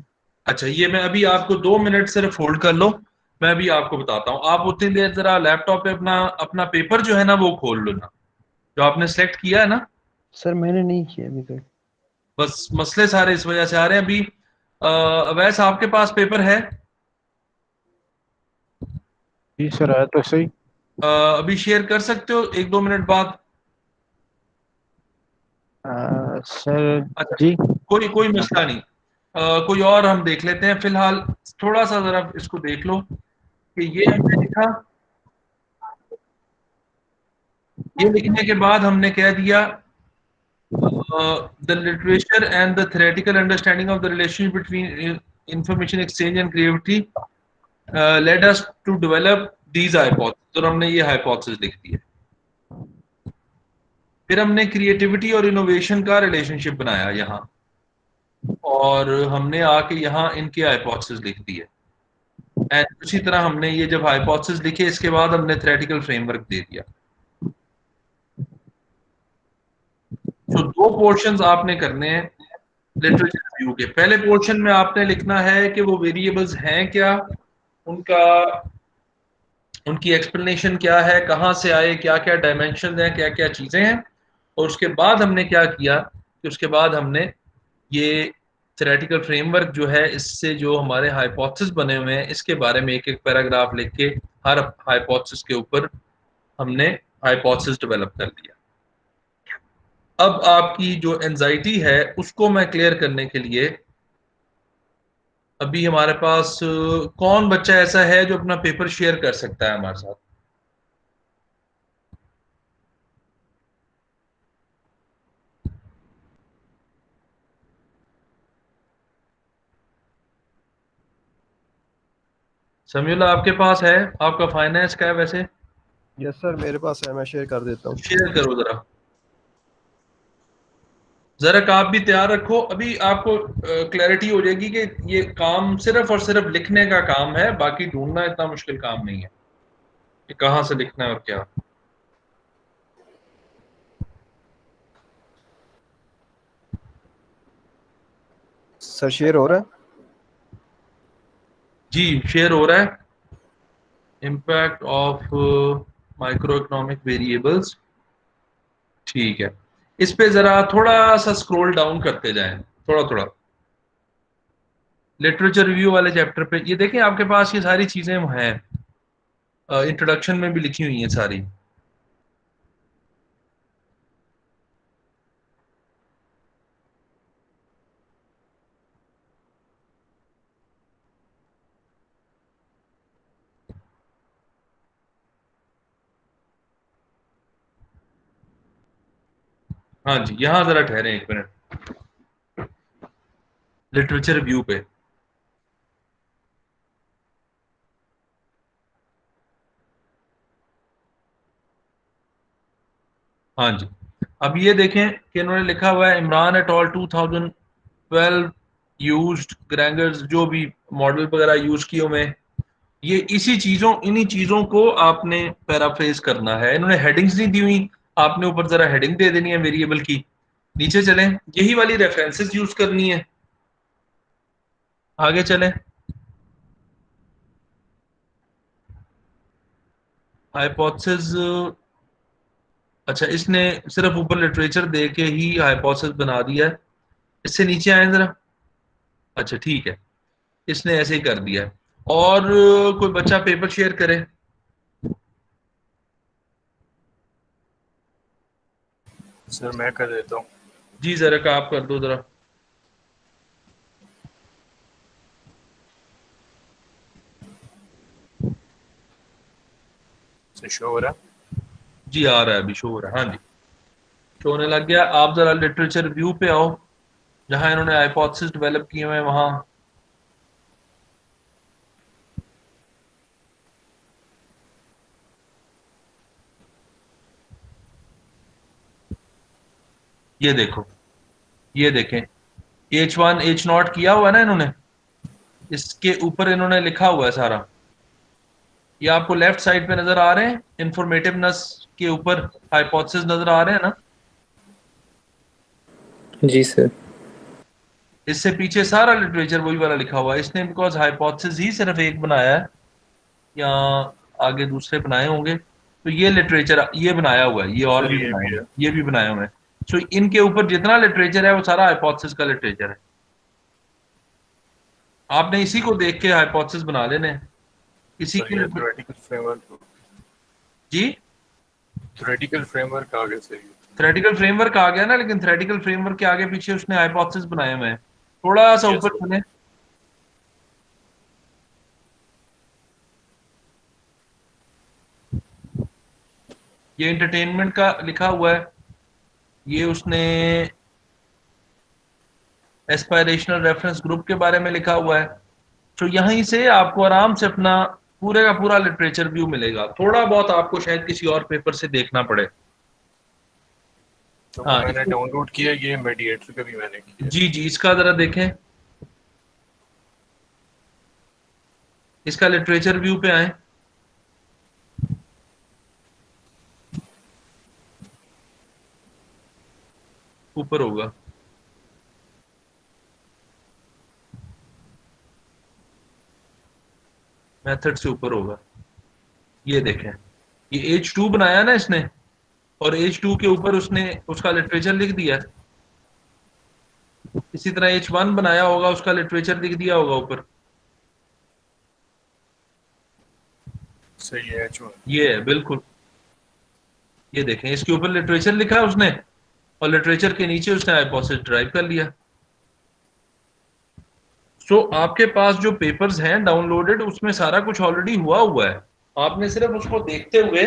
अच्छा, ये मैं अभी आपको 2 मिनट सिर्फ होल्ड कर लो, मैं अभी आपको बताता हूँ। आप उतनी देर जरा लैपटॉप पे अपना अपना पेपर जो है ना वो खोल लो ना, जो आपने सेलेक्ट किया है ना। सर मैंने नहीं किया अभी तक। बस मसले सारे इस वजह से आ रहे हैं। अभी अवैस आपके पास पेपर है? जी सर आया तो सही। अभी शेयर कर सकते हो 1-2 मिनट बाद? सर अच्छा, जी। कोई कोई मसला नहीं। कोई और हम देख लेते हैं फिलहाल। थोड़ा सा जरा इसको देख लो कि ये हमने लिखा। ये लिखने के बाद हमने कह दिया the literature and the theoretical understanding of the relationship between information exchange and creativity led us to develop these hypotheses। तो हमने ये hypothesis लिख दी है। फिर हमने क्रिएटिविटी और इनोवेशन का रिलेशनशिप बनाया यहाँ, और हमने आके यहाँ इनके हाइपोथेसिस लिख दी है। एंड उसी तरह हमने ये जब हाइपोथेसिस लिखे, इसके बाद हमने थ्योरेटिकल फ्रेमवर्क दे दिया। तो 2 पोर्शंस आपने करने हैं लिटरेचर रिव्यू के। पहले पोर्शन में आपने लिखना है कि वो वेरिएबल्स हैं क्या, उनका उनकी एक्सप्लेनेशन क्या है, कहाँ से आए, क्या क्या डायमेंशन हैं, क्या क्या चीज़ें हैं। और उसके बाद हमने क्या किया कि उसके बाद हमने ये थ्योरेटिकल फ्रेमवर्क जो है, इससे जो हमारे हाइपोथेसिस बने हुए हैं इसके बारे में एक एक पैराग्राफ लिख के हर हाइपोथेसिस के ऊपर हमने हाइपोथेसिस डेवलप कर दिया। अब आपकी जो एंजाइटी है उसको मैं क्लियर करने के लिए, अभी हमारे पास कौन बच्चा ऐसा है जो अपना पेपर शेयर कर सकता है हमारे साथ? समीउल्लाह आपके पास है? आपका फाइनेंस का है वैसे? यस सर मेरे पास है, मैं शेयर कर देता हूँ। शेयर करो जरा। जरा आप भी तैयार रखो, अभी आपको क्लैरिटी हो जाएगी कि ये काम सिर्फ और सिर्फ लिखने का काम है, बाकी ढूंढना इतना मुश्किल काम नहीं है कि कहाँ से लिखना है और क्या। सर शेयर हो रहा है? जी शेयर हो रहा है। Impact of micro economic variables, ठीक है। इस पे जरा थोड़ा सा स्क्रॉल डाउन करते जाएं, थोड़ा थोड़ा। लिटरेचर रिव्यू वाले चैप्टर पे ये देखें, आपके पास ये सारी चीजें हैं, इंट्रोडक्शन में भी लिखी हुई हैं सारी। हाँ जी, यहाँ जरा ठहरे 1 मिनट, लिटरेचर रिव्यू पे। हाँ जी, अब ये देखें कि इन्होंने लिखा हुआ है इमरान एट ऑल 2012 यूज्ड ग्रैंगर्स, जो भी मॉडल वगैरह यूज किए हुए हैं, ये इन्हीं चीजों को आपने पैराफ्रेज करना है। इन्होंने हेडिंग्स नहीं दी हुई, आपने ऊपर जरा हेडिंग दे देनी है वेरिएबल की। नीचे चलें, यही वाली रेफरेंसेस यूज करनी है। आगे चलें, हाइपोथेसिस, अच्छा इसने सिर्फ ऊपर लिटरेचर दे के ही हाइपोथेसिस बना दिया है। इससे नीचे आए जरा। अच्छा ठीक है, इसने ऐसे ही कर दिया है। और कोई बच्चा पेपर शेयर करे। सर मैं कर देता हूँ। जी जरा का आप कर दो जरा। शो हो रहा है? जी आ रहा है, अभी शो हो रहा है। हाँ जी शो होने लग गया। आप जरा लिटरेचर व्यू पे आओ, जहां इन्होंने हाइपोथेसिस डेवलप किए हुए हैं वहां। ये देखो, ये देखें, H1 H0 किया हुआ है ना इन्होंने, इसके ऊपर इन्होंने लिखा हुआ है सारा। ये आपको लेफ्ट साइड पे नजर आ रहे हैं, इंफॉर्मेटिवनेस के ऊपर हाइपोथेसिस नजर आ रहे हैं ना। जी सर। इससे पीछे सारा लिटरेचर वही वाला लिखा हुआ है। इसने बिकॉज हाइपोथेसिस ही सिर्फ एक बनाया है, या आगे दूसरे बनाए होंगे, तो ये लिटरेचर ये बनाया हुआ है, ये और भी बनाया हुआ है, ये भी बनाया हुआ है। सो इनके ऊपर जितना लिटरेचर है वो सारा हाइपोथेसिस का लिटरेचर है। आपने इसी को देख के हाइपोथेसिस बना लेने हैं। इसी के थ्योरेटिकल फ्रेमवर्क। जी थ्योरेटिकल फ्रेमवर्क आगे से थ्योरेटिकल फ्रेमवर्क आ गया ना, लेकिन थ्योरेटिकल फ्रेमवर्क के आगे पीछे उसने हाइपोथेसिस बनाए हुए हैं। थोड़ा सा ऊपर चले। ये एंटरटेनमेंट का लिखा हुआ है, ये उसने एस्पायरेशनल रेफरेंस ग्रुप के बारे में लिखा हुआ है। तो यहीं से आपको आराम से अपना पूरे का पूरा लिटरेचर व्यू मिलेगा। थोड़ा बहुत आपको शायद किसी और पेपर से देखना पड़े। तो हाँ, मैंने डाउनलोड किया, ये मीडिएटर का भी मैंने किया। जी जी इसका जरा देखें, इसका लिटरेचर व्यू पे आए। ऊपर होगा, मेथड से ऊपर होगा। ये देखें, ये H2 बनाया ना इसने, और H2 के ऊपर उसने उसका लिटरेचर लिख दिया। इसी तरह H1 बनाया होगा, उसका लिटरेचर लिख दिया होगा ऊपर। सही है H1। ये है बिल्कुल, ये देखें इसके ऊपर लिटरेचर लिखा है उसने, और लिटरेचर के नीचे उसने हाइपोथेसिस ड्राइव कर लिया। सो आपके पास जो पेपर्स हैं डाउनलोडेड, उसमें सारा कुछ ऑलरेडी हुआ है। आपने सिर्फ उसको देखते हुए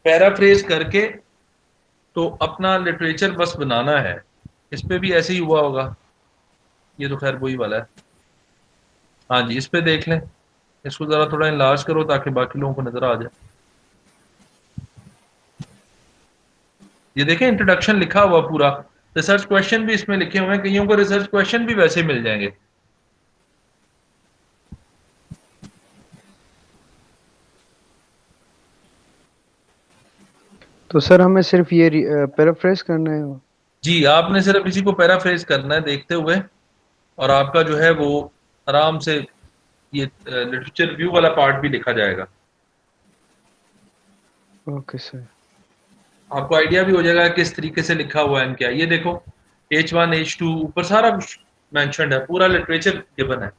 पैराफ्रेज करके तो अपना लिटरेचर बस बनाना है। इस पे भी ऐसे ही हुआ होगा। ये तो खैर वही वाला है। हाँ जी इस पे देख लें, इसको जरा थोड़ा इनलार्ज करो ताकि बाकी लोगों को नजर आ जाए। ये देखें इंट्रोडक्शन लिखा हुआ पूरा, रिसर्च क्वेश्चन भी इसमें लिखे हुए हैं। कईयों को रिसर्च क्वेश्चन भी वैसे मिल जाएंगे। तो सर हमें सिर्फ ये पैराफ्रेज करना है? जी आपने सिर्फ इसी को पैराफ्रेज करना है देखते हुए, और आपका जो है वो आराम से ये लिटरेचर व्यू वाला पार्ट भी लिखा जाएगा। Okay sir. आपको आइडिया भी हो जाएगा किस तरीके से लिखा हुआ है क्या। ये देखो H1 H2 ऊपर सारा कुछ मेंशन्ड है, पूरा लिटरेचर गिवन है।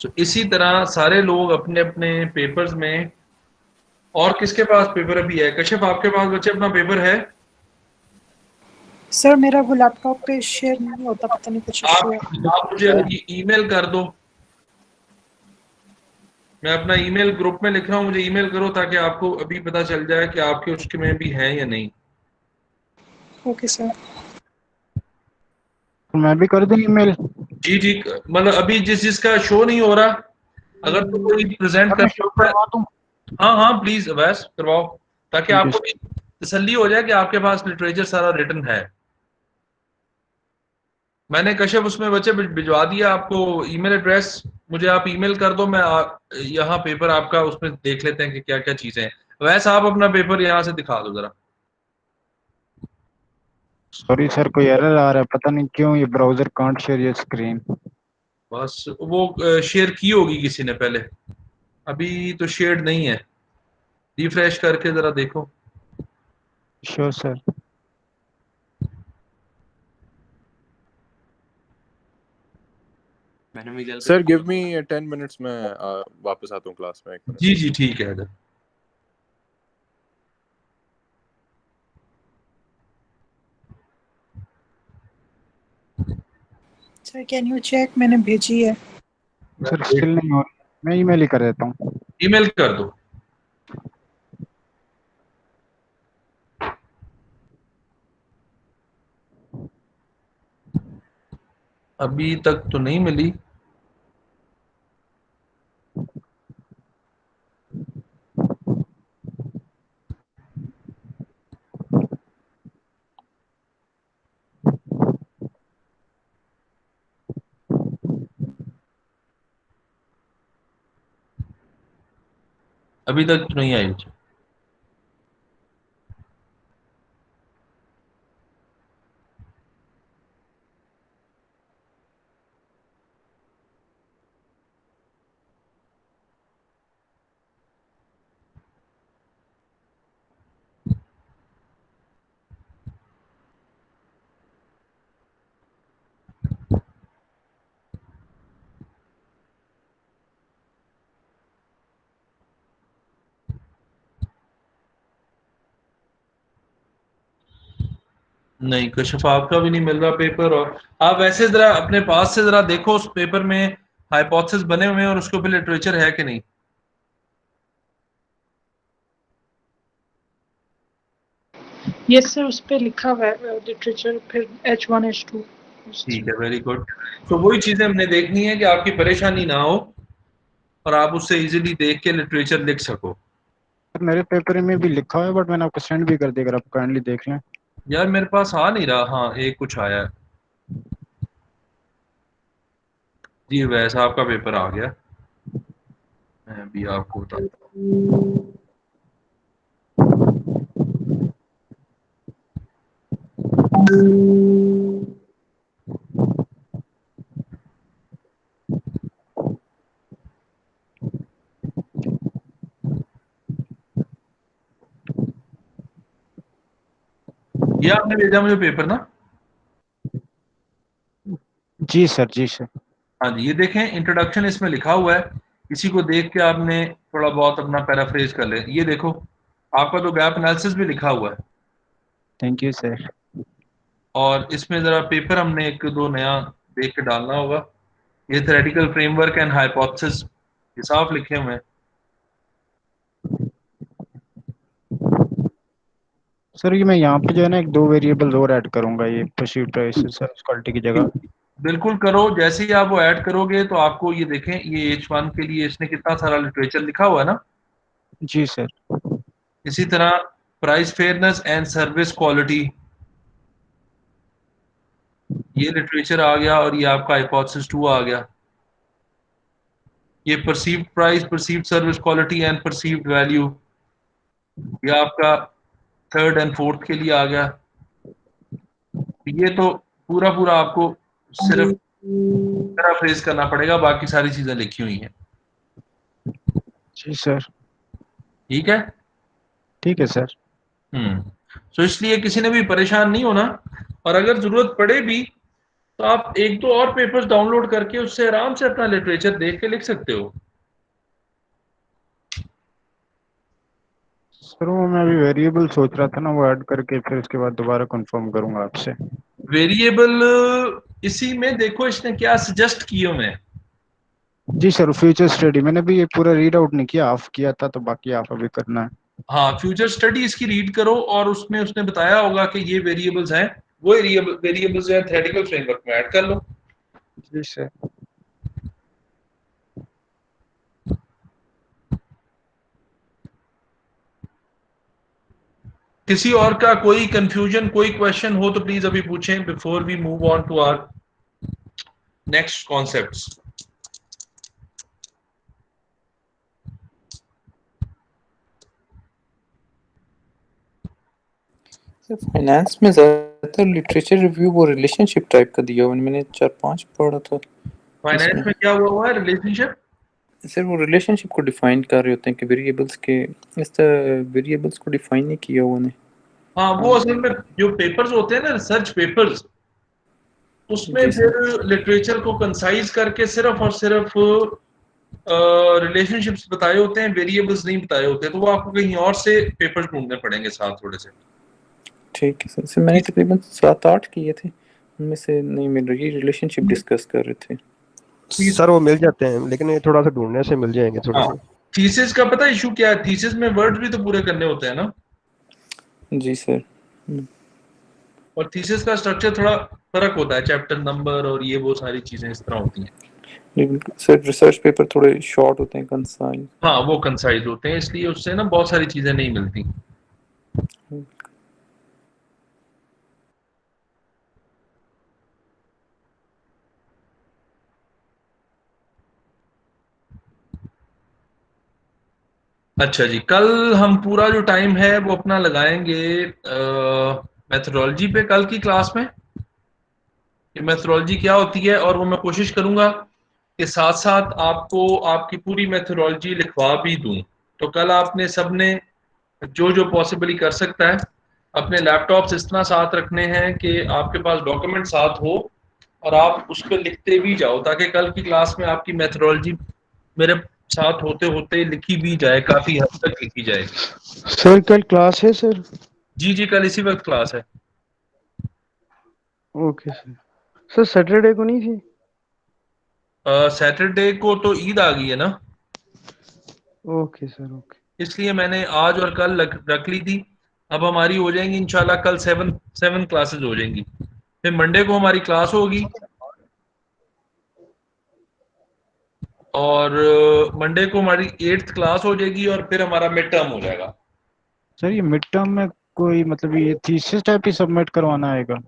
तो इसी तरह सारे लोग अपने अपने पेपर्स में, और किसके पास पेपर अभी है? कशिफ आपके पास बच्चे अपना पेपर है? सर मेरा वो लैपटॉप पे शेयर नहीं होता, पता नहीं कुछ इशू है। आप मुझे ईमेल कर दो, मैं अपना ईमेल ग्रुप में लिख रहा हूँ, मुझे ईमेल करो ताकि आपको अभी पता चल जाए कि आपके उसके में भी है या नहीं। Okay sir. मैं भी कर दूं ईमेल? जी जी मतलब अभी जिसका शो नहीं हो रहा, अगर तो कोई प्रेजेंट कर करवा दूं? हाँ हाँ प्लीज अवैस करवाओ, ताकि आपको भी तसल्ली हो जाए कि आपके पास लिटरेचर सारा रिटन है। मैंने कश्यप उसमें बच्चे भिजवा दिया आपको ईमेल एड्रेस, मुझे आप ईमेल कर दो, मैं यहाँ पेपर आपका उसमें देख लेते हैं कि क्या क्या चीजें हैं। वैसे आप अपना पेपर यहाँ से दिखा दो जरा। सॉरी सर, कोई एरर आ रहा है, पता नहीं क्यों ये browser can't share your screen. बस वो शेयर की होगी किसी ने पहले, अभी तो शेयर्ड नहीं है। रिफ्रेश करके जरा देखो। Sure sir. Sir give me 10 minutes में वापस आता हूँ क्लास में, 1 मिनट। जी जी ठीक है अगर। सर कैन यू चेक, मैंने भेजी है। सर स्टिल नहीं हो रही, मैं ईमेल ही कर देता हूँ। ईमेल कर दो। अभी तक तो नहीं मिली। अभी तक तो नहीं आई मुझे। नहीं, कशिफ आपका भी नहीं मिल रहा पेपर। और आप वैसे जरा अपने पास से जरा देखो उस पेपर में हाइपोथेसिस बने हुए हैं और उसके ऊपर लिटरेचर है कि नहीं। यस सर, उस पे लिखा हुआ है लिटरेचर, फिर H1 H2। ठीक है, वेरी गुड। तो वही चीजें हमने देखनी है कि आपकी परेशानी ना हो और आप उससे इजीली देख के लिटरेचर लिख सको। मेरे पेपर में भी लिखा हुआ है, बट मैंने आपको सेंड भी कर दिया, अगर आप काइंडली देख लें। यार मेरे पास आ नहीं रहा। हाँ एक कुछ आया है जी, वैसा आपका पेपर आ गया। मैं भी आपको बताता हूँ। ये आपने भेजा मुझे पेपर ना? जी सर, जी सर। हाँ जी, ये देखें इंट्रोडक्शन इसमें लिखा हुआ है। इसी को देख के आपने थोड़ा बहुत अपना पैराफ्रेज कर ले। ये देखो आपका तो गैप एनालिसिस भी लिखा हुआ है। Thank you sir. और इसमें ज़रा पेपर हमने एक दो नया देख के डालना होगा। ये थ्योरेटिकल फ्रेमवर्क एंड हाइपोथेसिस ये साफ लिखे हुए हैं। सर ये मैं यहाँ पे जो है ना एक 2 वेरिएबल और ऐड करूंगा, ये परसीव्ड प्राइसेस सर्विस क्वालिटी की जगह। बिल्कुल करो। जैसे ही आप वो ऐड करोगे तो आपको ये देखें, ये H1 के लिए इसने कितना सारा लिटरेचर लिखा हुआ है ना। जी सर। इसी तरह price fairness and service quality, ये लिटरेचर आ गया। और ये आपका हाइपोथेसिस 2 आ गया। ये perceived price, perceived service quality and perceived value, ये आपका 3rd एंड 4th के लिए आ गया। ये तो पूरा पूरा आपको सिर्फ पैराफ्रेज करना पड़ेगा, बाकी सारी चीजें लिखी हुई हैं। जी सर। ठीक है? ठीक है सर। तो इसलिए किसी ने भी परेशान नहीं होना। और अगर जरूरत पड़े भी तो आप एक दो और पेपर्स डाउनलोड करके उससे आराम से अपना लिटरेचर देख के लिख सकते हो। सर वो मैं अभी वेरिएबल सोच रहा था ना, वो ऐड करके फिर उसके बाद दोबारा कंफर्म करूंगा आपसे। वेरिएबल इसी में देखो इसने क्या सजेस्ट किए हुए हैं। जी सर, फ्यूचर स्टडी मैंने भी ये पूरा रीड आउट नहीं किया, ऑफ किया था, तो बाकी आप अभी करना है। हाँ, फ्यूचर स्टडी इसकी रीड करो और उसमें उसने बताया होगा कि ये वेरिएबल्स हैं। वो वेरिएबल्स जो है थ्योरेटिकल फ्रेमवर्क में ऐड कर लो। जी सर। किसी और का कोई कंफ्यूजन, कोई क्वेश्चन हो तो प्लीज अभी पूछें before we move on to our next concepts. Finance में ज़्यादातर लिटरेचर रिव्यू वो रिलेशनशिप टाइप का दिया हुआ है, मैंने 4-5 पढ़ा था फाइनेंस इसमें। में क्या हुआ है रिलेशनशिप? सर वो रिलेशनशिप को डिफाइन कर रहे होते हैं कि वेरिएबल्स के, इस तरह वेरिएबल्स को डिफाइन नहीं किया हुआ ने। हाँ, वो असल में जो पेपर्स होते हैं ना, रिसर्च पेपर्स, उसमें जी सर। फिर लिटरेचर को कंसाइज करके सिर्फ और सिर्फ रिलेशनशिप्स बताए होते हैं, वेरिएबल्स नहीं बताए होते, तो वो आपको कहीं और से पेपर्स ढूंढने पड़ेंगे साथ थोड़े से। ठीक है सर। सर मैंने तकरीबन 7-8 किए थे, उनमें से नहीं मिल रही, रिलेशनशिप डिस्कस कर रहे थे। सर वो मिल जाते हैं, लेकिन ये थोड़ा सा ढूंढने से मिल जाएंगे थोड़ा सा। थीसिस का पता इशू क्या है? थीसिस में वर्ड्स भी तो पूरे करने होते हैं ना। जी सर। और थीसिस का स्ट्रक्चर थोड़ा फर्क होता है, चैप्टर नंबर और ये वो सारी चीजें इस तरह होती हैं। सर रिसर्च पेपर थोड़े शॉर्ट होते हैं, कंसाइज। हाँ, वो कंसाइज होते हैं, इसलिए उससे ना बहुत सारी चीजें नहीं मिलती। अच्छा जी, कल हम पूरा जो टाइम है वो अपना लगाएंगे मेथोडोलॉजी पे, कल की क्लास में कि मेथोडोलॉजी क्या होती है, और वो मैं कोशिश करूंगा कि साथ साथ आपको आपकी पूरी मेथोडोलॉजी लिखवा भी दूं। तो कल आपने सबने जो जो पॉसिबली कर सकता है, अपने लैपटॉप्स इस तरह साथ रखने हैं कि आपके पास डॉक्यूमेंट साथ हो और आप उस पर लिखते भी जाओ, ताकि कल की क्लास में आपकी मेथोडोलॉजी मेरे साथ होते होते लिखी भी जाए, काफी हद तक लिखी जाएगी। सर कल क्लास है सर? जी जी, कल इसी वक्त क्लास है। Okay sir. सर सैटरडे को नहीं थी? सैटरडे को तो ईद आ गई है ना, ओके सर ओके। इसलिए मैंने आज और कल रख ली थी। अब हमारी हो जाएंगी इंशाल्लाह कल 7 क्लासेस हो जाएंगी, फिर मंडे को हमारी क्लास होगी, और मंडे को हमारी 8th क्लास हो जाएगी, और फिर हमारा मिड टर्म हो जाएगा। सर ये मिड टर्म में कोई मतलब ये थीसिस टाइप ही सबमिट करवाना आएगा?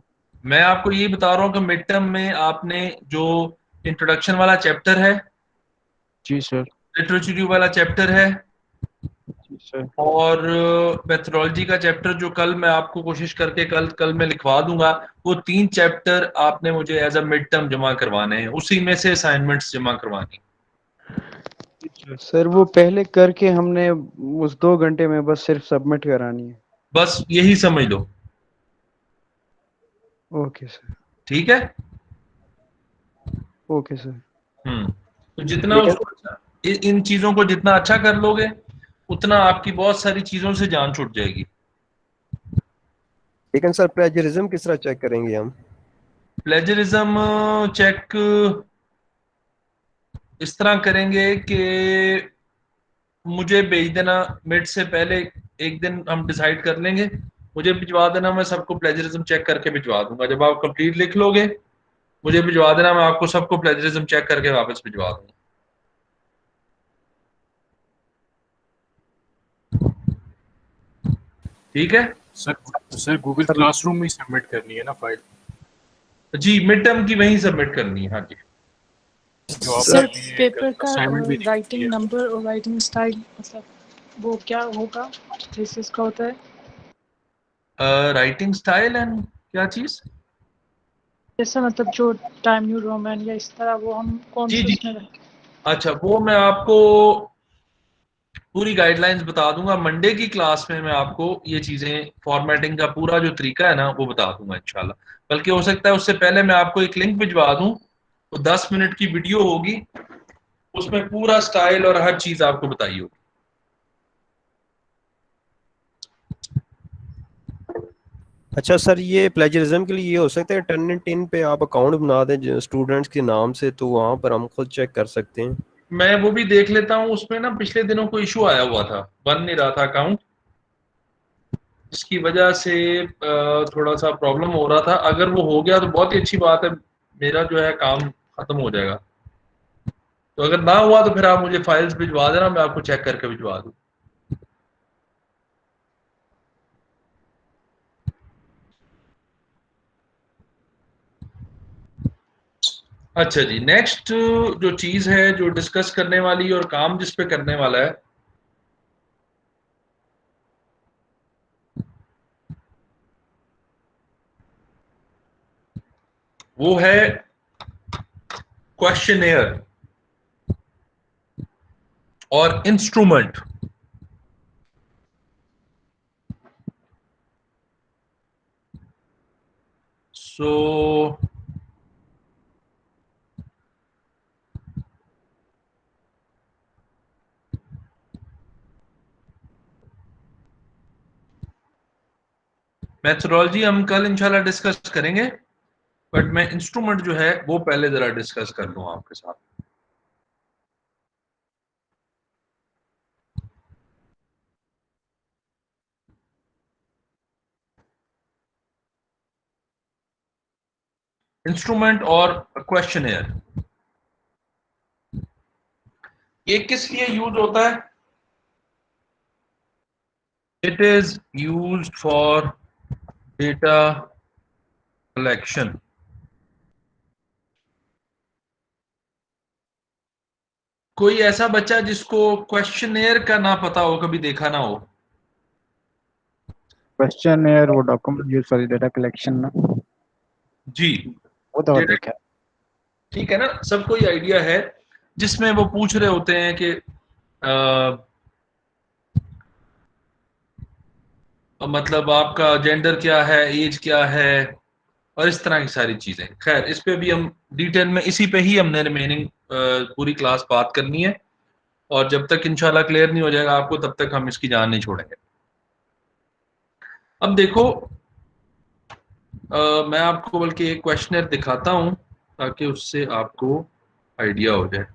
मैं आपको ये बता रहा हूँ कि मिड टर्म में आपने जो इंट्रोडक्शन वाला चैप्टर है, जी सर। लिटरेचर वाला चैप्टर है, जी सर। और मेथोडोलॉजी का चैप्टर जो कल मैं आपको कोशिश करके कल मैं लिखवा दूंगा, वो 3 चैप्टर आपने मुझे एज अ मिड टर्म जमा करवाने हैं, उसी में से असाइनमेंट्स जमा करवानी। सर वो पहले करके हमने उस 2 घंटे में बस सिर्फ सबमिट करानी है? बस यही समझ लो। Okay sir. ठीक है। Okay sir. तो जितना उसको इन चीजों को जितना अच्छा कर लोगे, उतना आपकी बहुत सारी चीजों से जान छूट जाएगी। लेकिन सर प्लेजरिज्म किस तरह चेक करेंगे हम? प्लेजरिज्म चेक इस तरह करेंगे कि मुझे भेज देना मिड से पहले, एक दिन हम डिसाइड कर लेंगे, मुझे भिजवा देना, मैं सबको प्लेजरिज्म चेक करके भिजवा दूंगा। जब आप कंप्लीट लिख लोगे मुझे भिजवा देना, मैं आपको सबको प्लेजरिज्म चेक करके वापस भिजवा दूंगा। ठीक है सर गूगल क्लासरूम में सबमिट करनी है ना फाइल? जी, मिड टर्म की वहीं सबमिट करनी है। हाँ जी। सर पेपर का राइटिंग नंबर और राइटिंग स्टाइल मतलब वो क्या होगा, थीसिस का होता है? राइटिंग स्टाइल एंड क्या चीज? जैसा मतलब जो टाइम न्यू रोमन या इस तरह, वो हम कौन जी से जी, उसमें रखें? अच्छा, वो मैं आपको पूरी गाइडलाइंस बता दूंगा मंडे की क्लास में। मैं आपको ये चीजें फॉर्मेटिंग का पूरा जो तरीका है ना वो बता दूंगा इंशाल्लाह। बल्कि हो सकता है उससे पहले मैं आपको एक लिंक भिजवा दूं, वो 10 मिनट की वीडियो होगी, उसमें पूरा स्टाइल और हर चीज आपको बताई होगी। अच्छा सर, ये प्लेजरिज्म के लिए ये हो सकता है टर्निटिन पे आप अकाउंट बना दें स्टूडेंट्स के नाम से, तो वहां पर हम खुद चेक कर सकते हैं। मैं वो भी देख लेता हूँ, उसमें ना पिछले दिनों को इशू आया हुआ था, बन नहीं रहा था अकाउंट, इसकी वजह से थोड़ा सा प्रॉब्लम हो रहा था। अगर वो हो गया तो बहुत ही अच्छी बात है, मेरा जो है काम खत्म हो जाएगा। तो अगर ना हुआ तो फिर आप मुझे फाइल्स भिजवा देना, मैं आपको चेक करके भिजवा दूँ। अच्छा जी, नेक्स्ट जो चीज है जो डिस्कस करने वाली और काम जिस पे करने वाला है, वो है क्वेश्चनेयर और इंस्ट्रूमेंट। सो मेथोडोलॉजी हम कल इंशाल्लाह डिस्कस करेंगे, बट मैं इंस्ट्रूमेंट जो है वो पहले जरा डिस्कस कर लूं आपके साथ। इंस्ट्रूमेंट और क्वेश्चनेयर ये किस लिए यूज होता है? It is used for data collection. कोई ऐसा बच्चा जिसको क्वेश्चनेयर का ना पता हो, कभी देखा ना हो? क्वेश्चनेयर वो document use for data collection ना, जी, वो तो डेटा, देखा है। ठीक है ना, सबको ये आइडिया है, जिसमें वो पूछ रहे होते हैं कि मतलब आपका जेंडर क्या है, एज क्या है, और इस तरह की सारी चीजें। खैर, इस पे भी हम डिटेल में, इसी पे ही हमने रिमेनिंग पूरी क्लास बात करनी है, और जब तक इंशाल्लाह क्लियर नहीं हो जाएगा आपको, तब तक हम इसकी जान नहीं छोड़ेंगे। अब देखो, मैं आपको बल्कि एक क्वेश्चनर दिखाता हूं ताकि उससे आपको आइडिया हो जाए।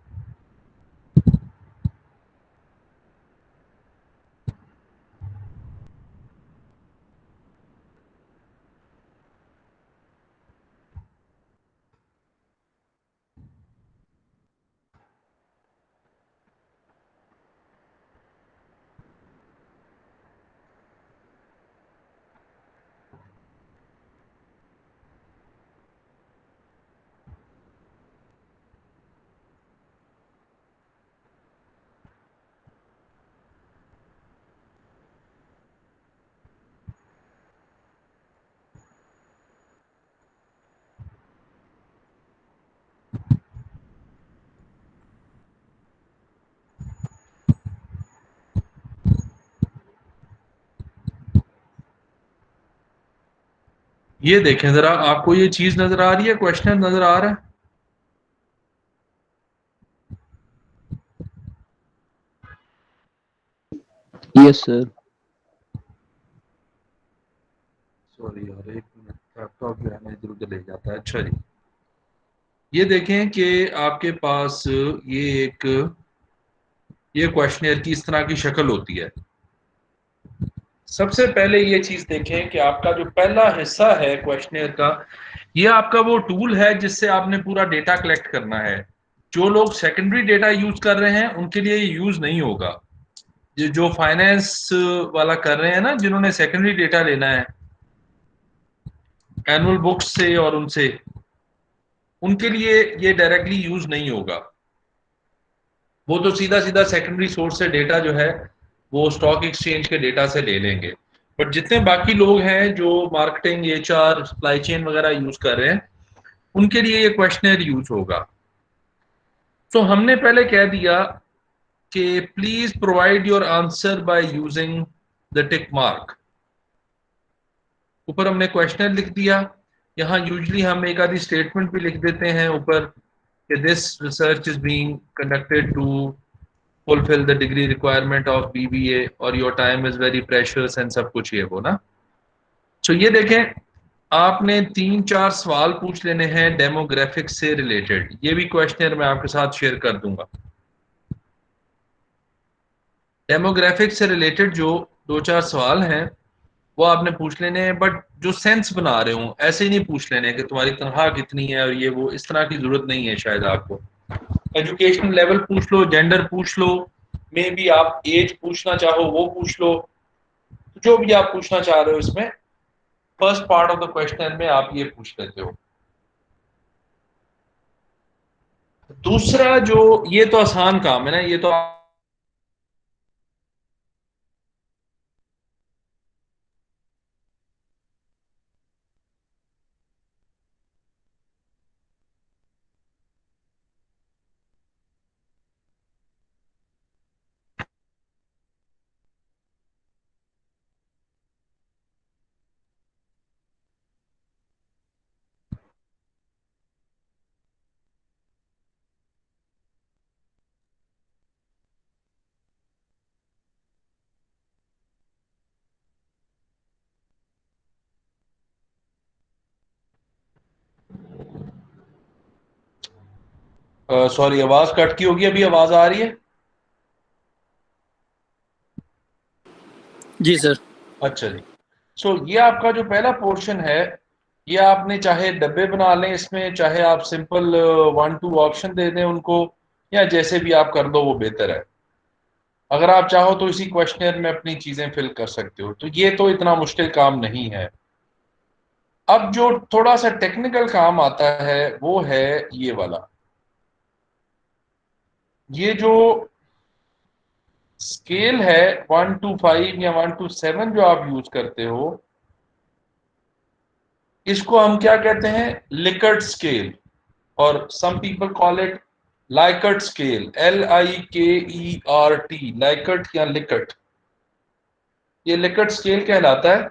ये देखें जरा, आपको ये चीज नजर आ रही है, क्वेश्चनर नजर आ रहा है? Yes sir. सॉरी यार, एक मिनट, लैपटॉप जो है ना इधर उधर ले जाता है। अच्छा जी, ये देखें कि आपके पास ये क्वेश्चनर की इस तरह की शक्ल होती है। सबसे पहले ये चीज देखें कि आपका जो पहला हिस्सा है क्वेश्चनर का, ये आपका वो टूल है जिससे आपने पूरा डेटा कलेक्ट करना है। जो लोग सेकेंडरी डेटा यूज कर रहे हैं उनके लिए ये यूज नहीं होगा। ये जो फाइनेंस वाला कर रहे हैं ना, जिन्होंने सेकेंडरी डेटा लेना है एनुअल बुक्स से और उनसे, उनके लिए ये डायरेक्टली यूज नहीं होगा। वो तो सीधा सीधा सेकेंडरी सोर्स से डेटा जो है वो स्टॉक एक्सचेंज के डेटा से ले लेंगे। बट जितने बाकी लोग हैं जो मार्केटिंग, एचआर, सप्लाई चेन वगैरह यूज कर रहे हैं, उनके लिए ये क्वेश्चनर यूज होगा। तो हमने पहले कह दिया कि please provide your answer by using the tick mark. ऊपर हमने क्वेश्चनर लिख दिया। यहाँ यूजली हम एक आधी स्टेटमेंट भी लिख देते हैं ऊपर कि this research is being conducted to fulfil the degree requirement of BBA और your time is very precious and सब कुछ ये वो ना। तो ये देखें, आपने 3-4 सवाल पूछ लेने हैं डेमोग्राफिक्स से रिलेटेड। ये भी क्वेश्चनर मैं आपके साथ शेयर कर दूंगा। डेमोग्राफिक्स से रिलेटेड जो 2-4 सवाल हैं वो आपने पूछ लेने हैं, बट जो सेंस बना रहे हो, ऐसे ही नहीं पूछ लेने कि तुम्हारी तनख्वाह कितनी है और ये वो, इस तरह की जरूरत नहीं है। शायद आपको एजुकेशनल लेवल पूछ लो, जेंडर पूछ लो, मे भी आप एज पूछना चाहो वो पूछ लो। जो भी आप पूछना चाह रहे हो इसमें first part of the question में आप ये पूछ लेते हो। दूसरा जो, ये तो आसान काम है ना, ये तो सॉरी, आवाज कट की होगी, अभी आवाज आ रही है? जी सर। अच्छा जी। सो ये आपका जो पहला पोर्शन है, ये आपने चाहे डब्बे बना लें इसमें, चाहे आप सिंपल 1-2 ऑप्शन दे दें उनको, या जैसे भी आप कर दो वो बेहतर है। अगर आप चाहो तो इसी क्वेश्चनर में अपनी चीजें फिल कर सकते हो, तो ये तो इतना मुश्किल काम नहीं है। अब जो थोड़ा सा टेक्निकल काम आता है वो है ये वाला। ये जो स्केल है 1 to 5 या 1 to 7 जो आप यूज करते हो, इसको हम क्या कहते हैं? लिकर्ट स्केल, और some people call it Likert scale, LIKERT, Likert या लिकर्ट। ये लिकर्ट स्केल कहलाता है।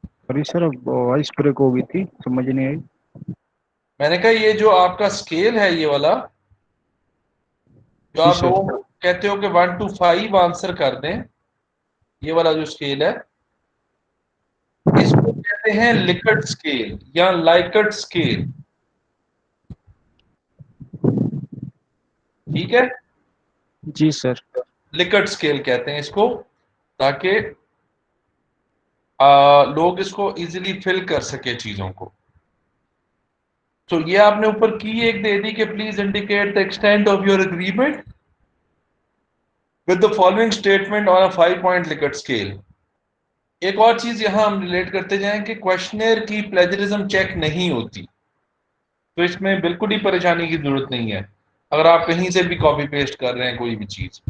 सॉरी सर, वॉइस ब्रेक हो गई थी, समझ नहीं आई। मैंने कहा ये जो आपका स्केल है ये वाला, जो जी आप सर। लोग कहते हो कि 1 to 5 आंसर कर दें, ये वाला जो स्केल है इसको कहते हैं लिकर्ट स्केल या लाइकर्ट स्केल। ठीक है, जी सर। लिकर्ट स्केल कहते हैं इसको, ताकि लोग इसको इजीली फिल कर सके चीजों को। तो ये आपने ऊपर की एक दे दी कि please indicate the extent of your agreement with the following statement on a 5 point Likert scale. एक और चीज यहां हम रिलेट करते जाएं कि क्वेश्चनर की प्लेजरिज्म चेक नहीं होती, तो इसमें बिल्कुल ही परेशानी की जरूरत नहीं है अगर आप कहीं से भी कॉपी पेस्ट कर रहे हैं कोई भी चीज,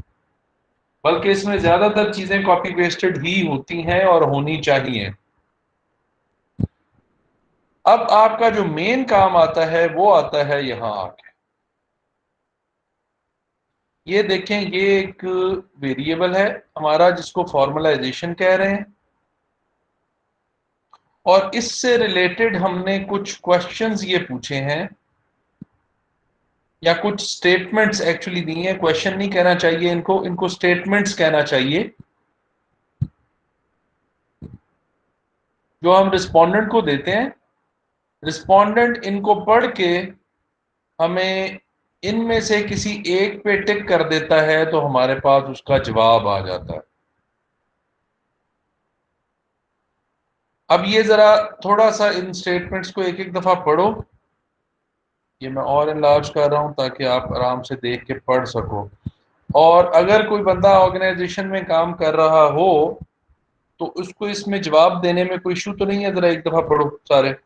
बल्कि इसमें ज्यादातर चीजें कॉपी पेस्टेड ही होती हैं और होनी चाहिए। अब आपका जो मेन काम आता है वो आता है यहां आके। ये देखें, ये एक वेरिएबल है हमारा जिसको फॉर्मलाइजेशन कह रहे हैं, और इससे रिलेटेड हमने कुछ क्वेश्चंस ये पूछे हैं, या कुछ स्टेटमेंट्स एक्चुअली दी हैं। क्वेश्चन नहीं कहना चाहिए इनको, इनको स्टेटमेंट्स कहना चाहिए, जो हम रिस्पोंडेंट को देते हैं। रिस्पोंडेंट इनको पढ़ के हमें इनमें से किसी एक पे टिक कर देता है, तो हमारे पास उसका जवाब आ जाता है। अब ये जरा थोड़ा सा इन स्टेटमेंट्स को एक एक दफा पढ़ो। ये मैं और इनलार्ज कर रहा हूं ताकि आप आराम से देख के पढ़ सको। और अगर कोई बंदा ऑर्गेनाइजेशन में काम कर रहा हो तो उसको इसमें जवाब देने में कोई इशू तो नहीं है? जरा एक दफा पढ़ो सारे।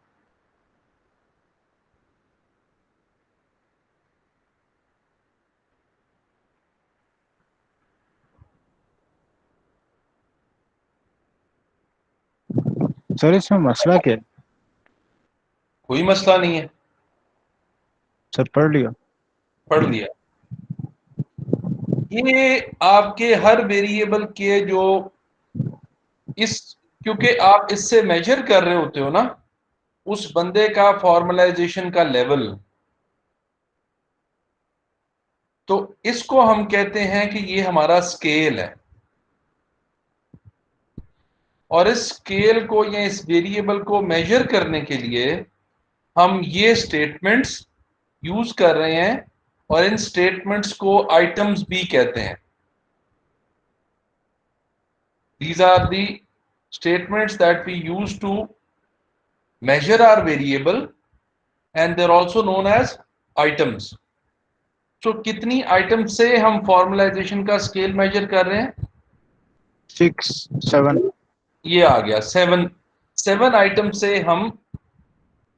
सर इसमें मसला क्या है? कोई मसला नहीं है, सर पढ़ लिया। पढ़ लिया। ये आपके हर वेरिएबल के जो इस, क्योंकि आप इससे मेजर कर रहे होते हो ना उस बंदे का फॉर्मलाइजेशन का लेवल, तो इसको हम कहते हैं कि ये हमारा स्केल है। और इस स्केल को या इस वेरिएबल को मेजर करने के लिए हम ये स्टेटमेंट्स यूज कर रहे हैं, और इन स्टेटमेंट्स को आइटम्स भी कहते हैं। These are the statements that we use to measure our variable, and they're also known as items. तो कितनी आइटम से हम फॉर्मलाइजेशन का स्केल मेजर कर रहे हैं? 6, 7। ये आ गया 7 आइटम से हम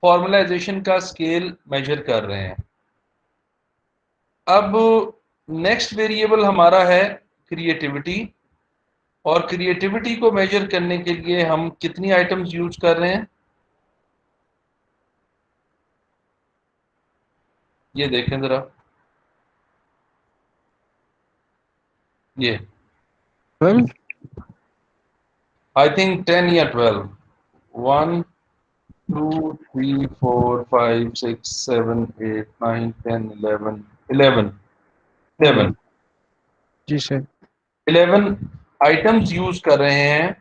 फॉर्मलाइजेशन का स्केल मेजर कर रहे हैं। अब नेक्स्ट वेरिएबल हमारा है क्रिएटिविटी, और क्रिएटिविटी को मेजर करने के लिए हम कितनी आइटम्स यूज कर रहे हैं? ये देखें जरा, ये 12। आई थिंक 10 या 12। 1 2 3 4 5 6 7 8 9 10 11 11 जी सर। 11 आइटम्स यूज कर रहे हैं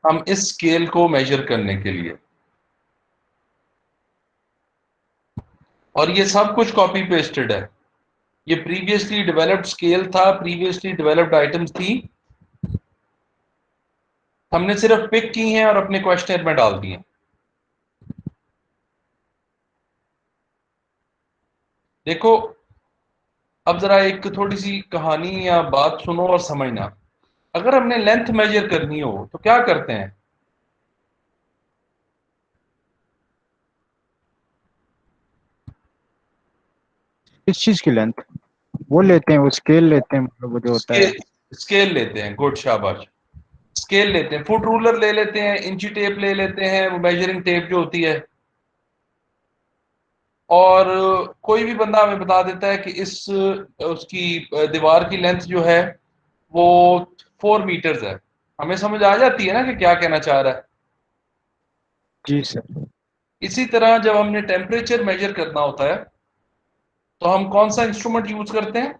हम इस स्केल को मेजर करने के लिए। और ये सब कुछ कॉपी पेस्टेड है। ये प्रीवियसली डेवलप्ड स्केल था, प्रीवियसली डेवलप्ड आइटम्स थी, हमने सिर्फ पिक की हैं और अपने क्वेश्चनर में डाल दिए। देखो अब जरा एक थोड़ी सी कहानी या बात सुनो और समझना। अगर हमने लेंथ मेजर करनी हो तो क्या करते हैं? किस चीज की लेंथ? वो लेते हैं, वो स्केल लेते हैं, मतलब वो जो होता है। स्केल लेते हैं, गुड, शाबाश। स्केल लेते हैं, फुट रूलर ले लेते हैं, इंची टेप ले लेते हैं, वो मेजरिंग टेप जो होती है, और कोई भी बंदा हमें बता देता है कि इस उसकी दीवार की लेंथ जो है वो 4 मीटर्स है। हमें समझ आ जाती है ना कि क्या कहना चाह रहा है। जी सर। इसी तरह जब हमने टेम्परेचर मेजर करना होता है तो हम कौन सा इंस्ट्रूमेंट यूज करते हैं?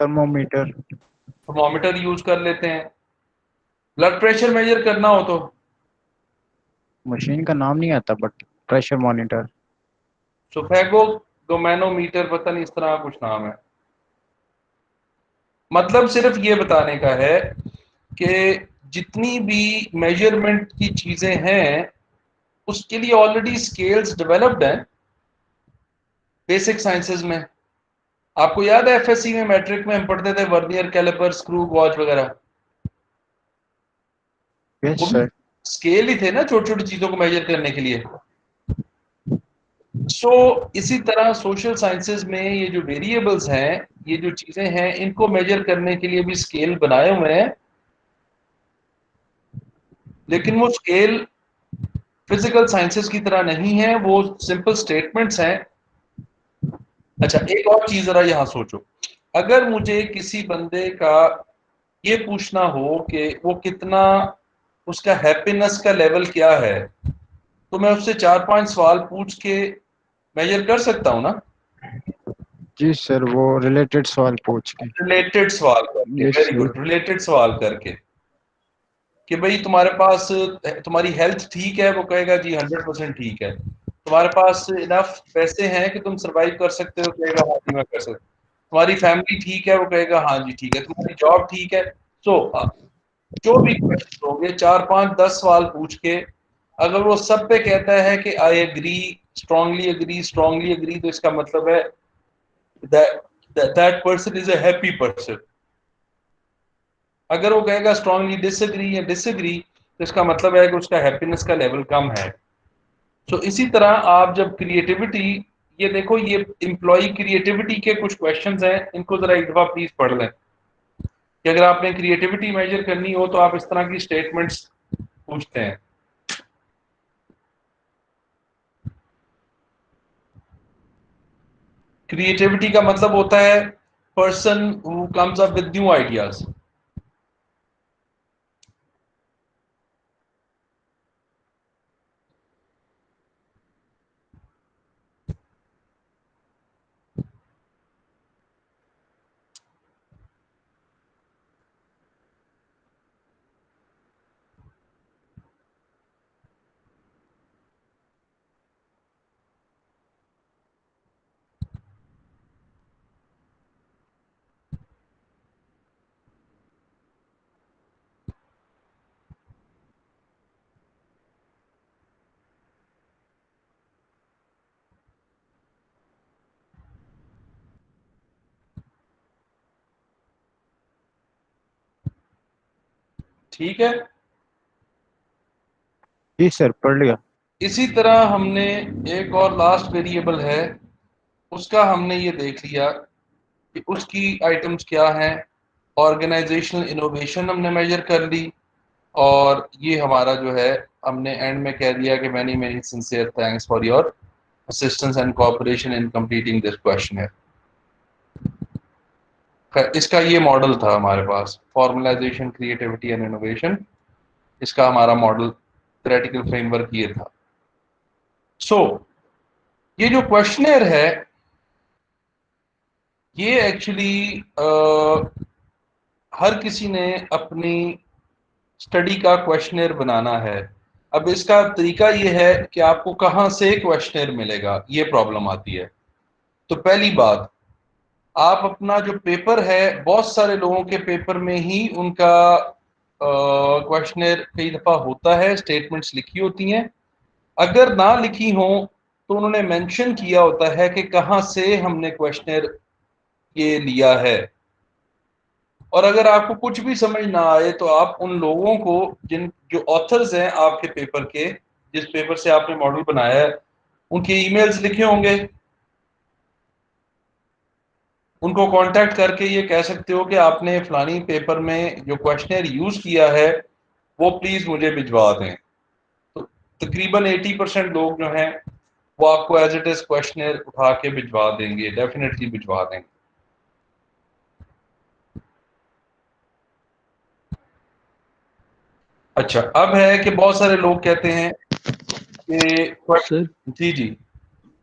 थर्मोमीटर। थर्मोमीटर यूज कर लेते हैं। ब्लड प्रेशर मेजर करना हो तो मशीन का नाम नहीं आता, बट प्रेशर मॉनिटर। सुफेगो गोमेनोमीटर, पता नहीं इस तरह कुछ नाम है। मतलब सिर्फ ये बताने का है कि जितनी भी मेजरमेंट की चीजें हैं उसके लिए ऑलरेडी स्केल्स डेवलप्ड हैं बेसिक साइंसेज में। आपको याद है एफएससी में, मैट्रिक में हम पढ़ते थे वर्नियर कैलिपर, स्क्रू गॉज वगैरह। यस वो भी सर। स्केल ही थे ना, छोटी छोटी चीजों को मेजर करने के लिए। इसी तरह सोशल साइंसेज में ये जो वेरिएबल्स हैं, ये जो चीजें हैं, इनको मेजर करने के लिए भी स्केल बनाए हुए हैं, लेकिन वो स्केल फिजिकल साइंसेस की तरह नहीं है, वो सिंपल स्टेटमेंट्स हैं। अच्छा, एक और चीज जरा यहां सोचो। अगर मुझे किसी बंदे का ये पूछना हो कि वो कितना, उसका हैप्पीनेस का लेवल क्या है, तो मैं उससे 4-5 सवाल पूछ के मेजर कर सकता हूं ना? जी सर, वो रिलेटेड सवाल पूछ के। रिलेटेड सवाल करके, yes very sir. Good, related सवाल करके कि भाई तुम्हारे पास, तुम्हारी हेल्थ ठीक है? वो कहेगा जी 100% ठीक है। तुम्हारे पास इनफ पैसे हैं कि तुम सरवाइव कर सकते हो? कहेगा हाँ जी मैं कर सकता हूँ। तुम्हारी फैमिली ठीक है? वो कहेगा हाँ जी ठीक है। तुम्हारी जॉब ठीक है? सो जो भी क्वेश्चन होंगे, 4-5-10 सवाल पूछ के, अगर वो सब पे कहता है कि I agree, strongly agree, strongly agree, तो इसका मतलब है that person is a happy person. अगर वो कहेगा स्ट्रांगली डिसएग्री या डिसएग्री, तो इसका मतलब है कि उसका हैप्पीनेस का लेवल कम है। तो इसी तरह आप जब क्रिएटिविटी, ये देखो ये एम्प्लॉय क्रिएटिविटी के कुछ क्वेश्चंस हैं, इनको जरा एक दफा प्लीज पढ़ लें कि अगर आपने क्रिएटिविटी मेजर करनी हो तो आप इस तरह की स्टेटमेंट्स पूछते हैं। क्रिएटिविटी का मतलब होता है person who comes up with new ideas. ठीक है, जी सर, पढ़ लिया। इसी तरह हमने एक और लास्ट वेरिएबल है, उसका हमने ये देख लिया कि उसकी आइटम्स क्या हैं। ऑर्गेनाइजेशनल इनोवेशन हमने मेजर कर ली, और ये हमारा जो है हमने एंड में कह दिया कि many many sincere thanks for your assistance and cooperation in completing this question. इसका ये मॉडल था हमारे पास, फॉर्मलाइजेशन, क्रिएटिविटी एंड इनोवेशन। इसका हमारा मॉडल, थ्योरेटिकल फ्रेमवर्क ये था। ये जो क्वेश्चनर है, ये एक्चुअली हर किसी ने अपनी स्टडी का क्वेश्चनर बनाना है। अब इसका तरीका ये है कि आपको कहाँ से क्वेश्चनर मिलेगा, ये प्रॉब्लम आती है। तो पहली बात, आप अपना जो पेपर है, बहुत सारे लोगों के पेपर में ही उनका क्वेश्चनर कई दफ़ा होता है, स्टेटमेंट्स लिखी होती हैं, अगर ना लिखी हो तो उन्होंने मेंशन किया होता है कि कहाँ से हमने क्वेश्चनर ये लिया है। और अगर आपको कुछ भी समझ ना आए तो आप उन लोगों को, जिन जो ऑथर्स हैं आपके पेपर के, जिस पेपर से आपने मॉडल बनाया है, उनके ईमेल्स लिखे होंगे, उनको कांटेक्ट करके ये कह सकते हो कि आपने फलानी पेपर में जो क्वेश्चनर यूज किया है वो प्लीज मुझे भिजवा दें। तो तकरीबन 80% लोग जो हैं वो आपको एज इट इज क्वेश्चनर उठा के भिजवा देंगे, डेफिनेटली भिजवा देंगे। अच्छा, अब है कि बहुत सारे लोग कहते हैं कि सर जी जी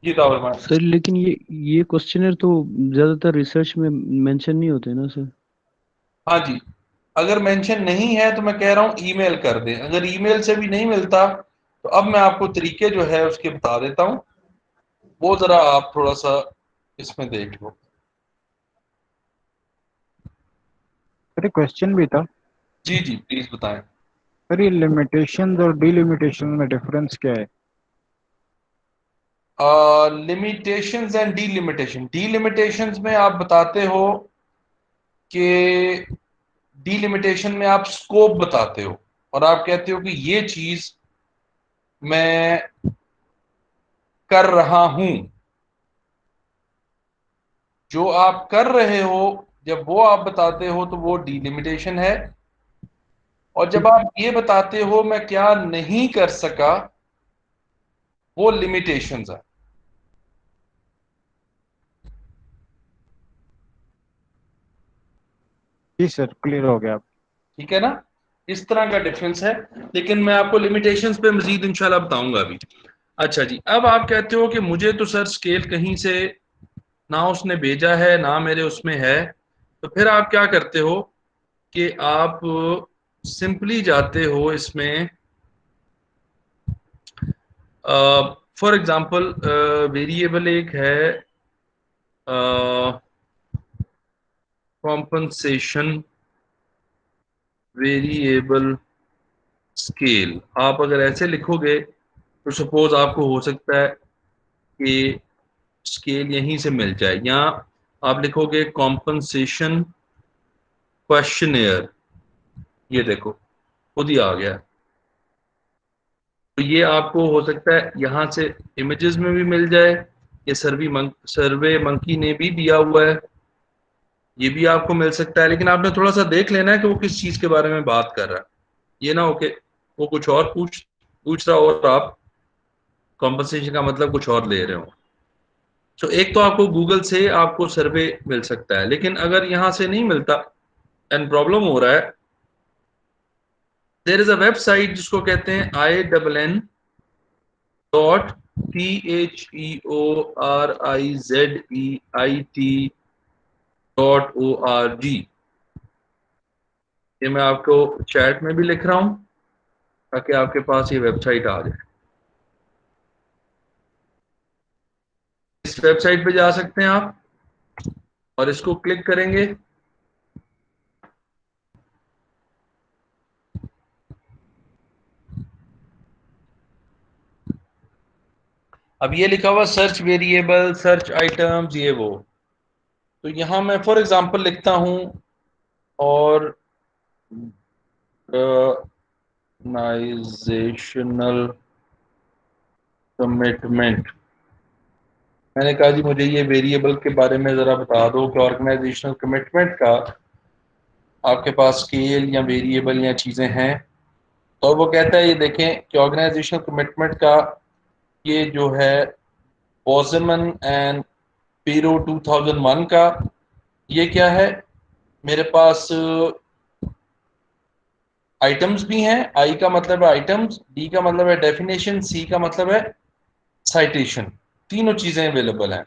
जी दावर सर लेकिन ये क्वेश्चनर तो ज्यादातर रिसर्च में मेंशन नहीं होते ना सर। हाँ जी, अगर मेंशन नहीं है तो मैं कह रहा हूँ ईमेल कर दें। अगर ईमेल से भी नहीं मिलता तो अब मैं आपको तरीके जो है उसके बता देता हूँ, वो जरा आप थोड़ा सा इसमें देख लो। अरे क्वेश्चन भी था। जी जी प्लीज बताएं। सर ये लिमिटेशंस और डिलिमिटेशन में डिफरेंस क्या है? Limitations and delimitation. डीलिमिटेशंस में आप बताते हो कि डीलिमिटेशन में आप स्कोप बताते हो और आप कहते हो कि ये चीज मैं कर रहा हूं। जो आप कर रहे हो जब वो आप बताते हो तो वो डीलिमिटेशन है, और जब आप ये बताते हो मैं क्या नहीं कर सका, वो लिमिटेशंस है। जी सर, क्लियर हो गया। ठीक है ना, इस तरह का डिफरेंस है, लेकिन मैं आपको लिमिटेशंस पे मजीद इंशाल्लाह बताऊंगा अभी। अच्छा जी, अब आप कहते हो कि मुझे तो सर स्केल कहीं से ना उसने भेजा है ना मेरे उसमें है, तो फिर आप क्या करते हो कि आप सिंपली जाते हो इसमें, फॉर एग्जांपल वेरिएबल एक है कॉम्पनसेशन वेरिएबल स्केल। आप अगर ऐसे लिखोगे तो सपोज आपको हो सकता है कि स्केल यहीं से मिल जाए, या आप लिखोगे कॉम्पनसेशन क्वेश्चनेयर, ये देखो खुद ही आ गया। तो ये आपको हो सकता है यहाँ से इमेजेस में भी मिल जाए, ये सर्वे मंकी ने भी दिया हुआ है, ये भी आपको मिल सकता है, लेकिन आपने थोड़ा सा देख लेना है कि वो किस चीज के बारे में बात कर रहा है। ये ना हो कि वो कुछ और पूछ रहा हो और आप कॉम्पनसेशन का मतलब कुछ और ले रहे हो। तो एक तो आपको गूगल से आपको सर्वे मिल सकता है, लेकिन अगर यहाँ से नहीं मिलता एंड प्रॉब्लम हो रहा है, देयर इज अ वेबसाइट जिसको कहते हैं IAAANNOTPHERIZEIT.org। ये मैं आपको चैट में भी लिख रहा हूं ताकि आपके पास ये वेबसाइट आ जाए। इस वेबसाइट पे जा सकते हैं आप और इसको क्लिक करेंगे। अब ये लिखा हुआ सर्च वेरिएबल, सर्च आइटम्स, ये वो। तो यहां मैं फॉर एग्जांपल लिखता हूं ऑर्गेनाइजेशनल कमिटमेंट। मैंने कहा जी मुझे ये वेरिएबल के बारे में ज़रा बता दो कि ऑर्गेनाइजेशनल कमिटमेंट का आपके पास स्केल या वेरिएबल या चीज़ें हैं। तो वो कहता है ये देखें कि ऑर्गेनाइजेशनल कमिटमेंट का ये जो है बोजेमन एंड पीरो 2001 का, ये क्या है, मेरे पास आइटम्स भी हैं। आई का मतलब है आइटम्स, डी का मतलब है डेफिनेशन, सी का मतलब है साइटेशन। तीनों चीज़ें अवेलेबल हैं।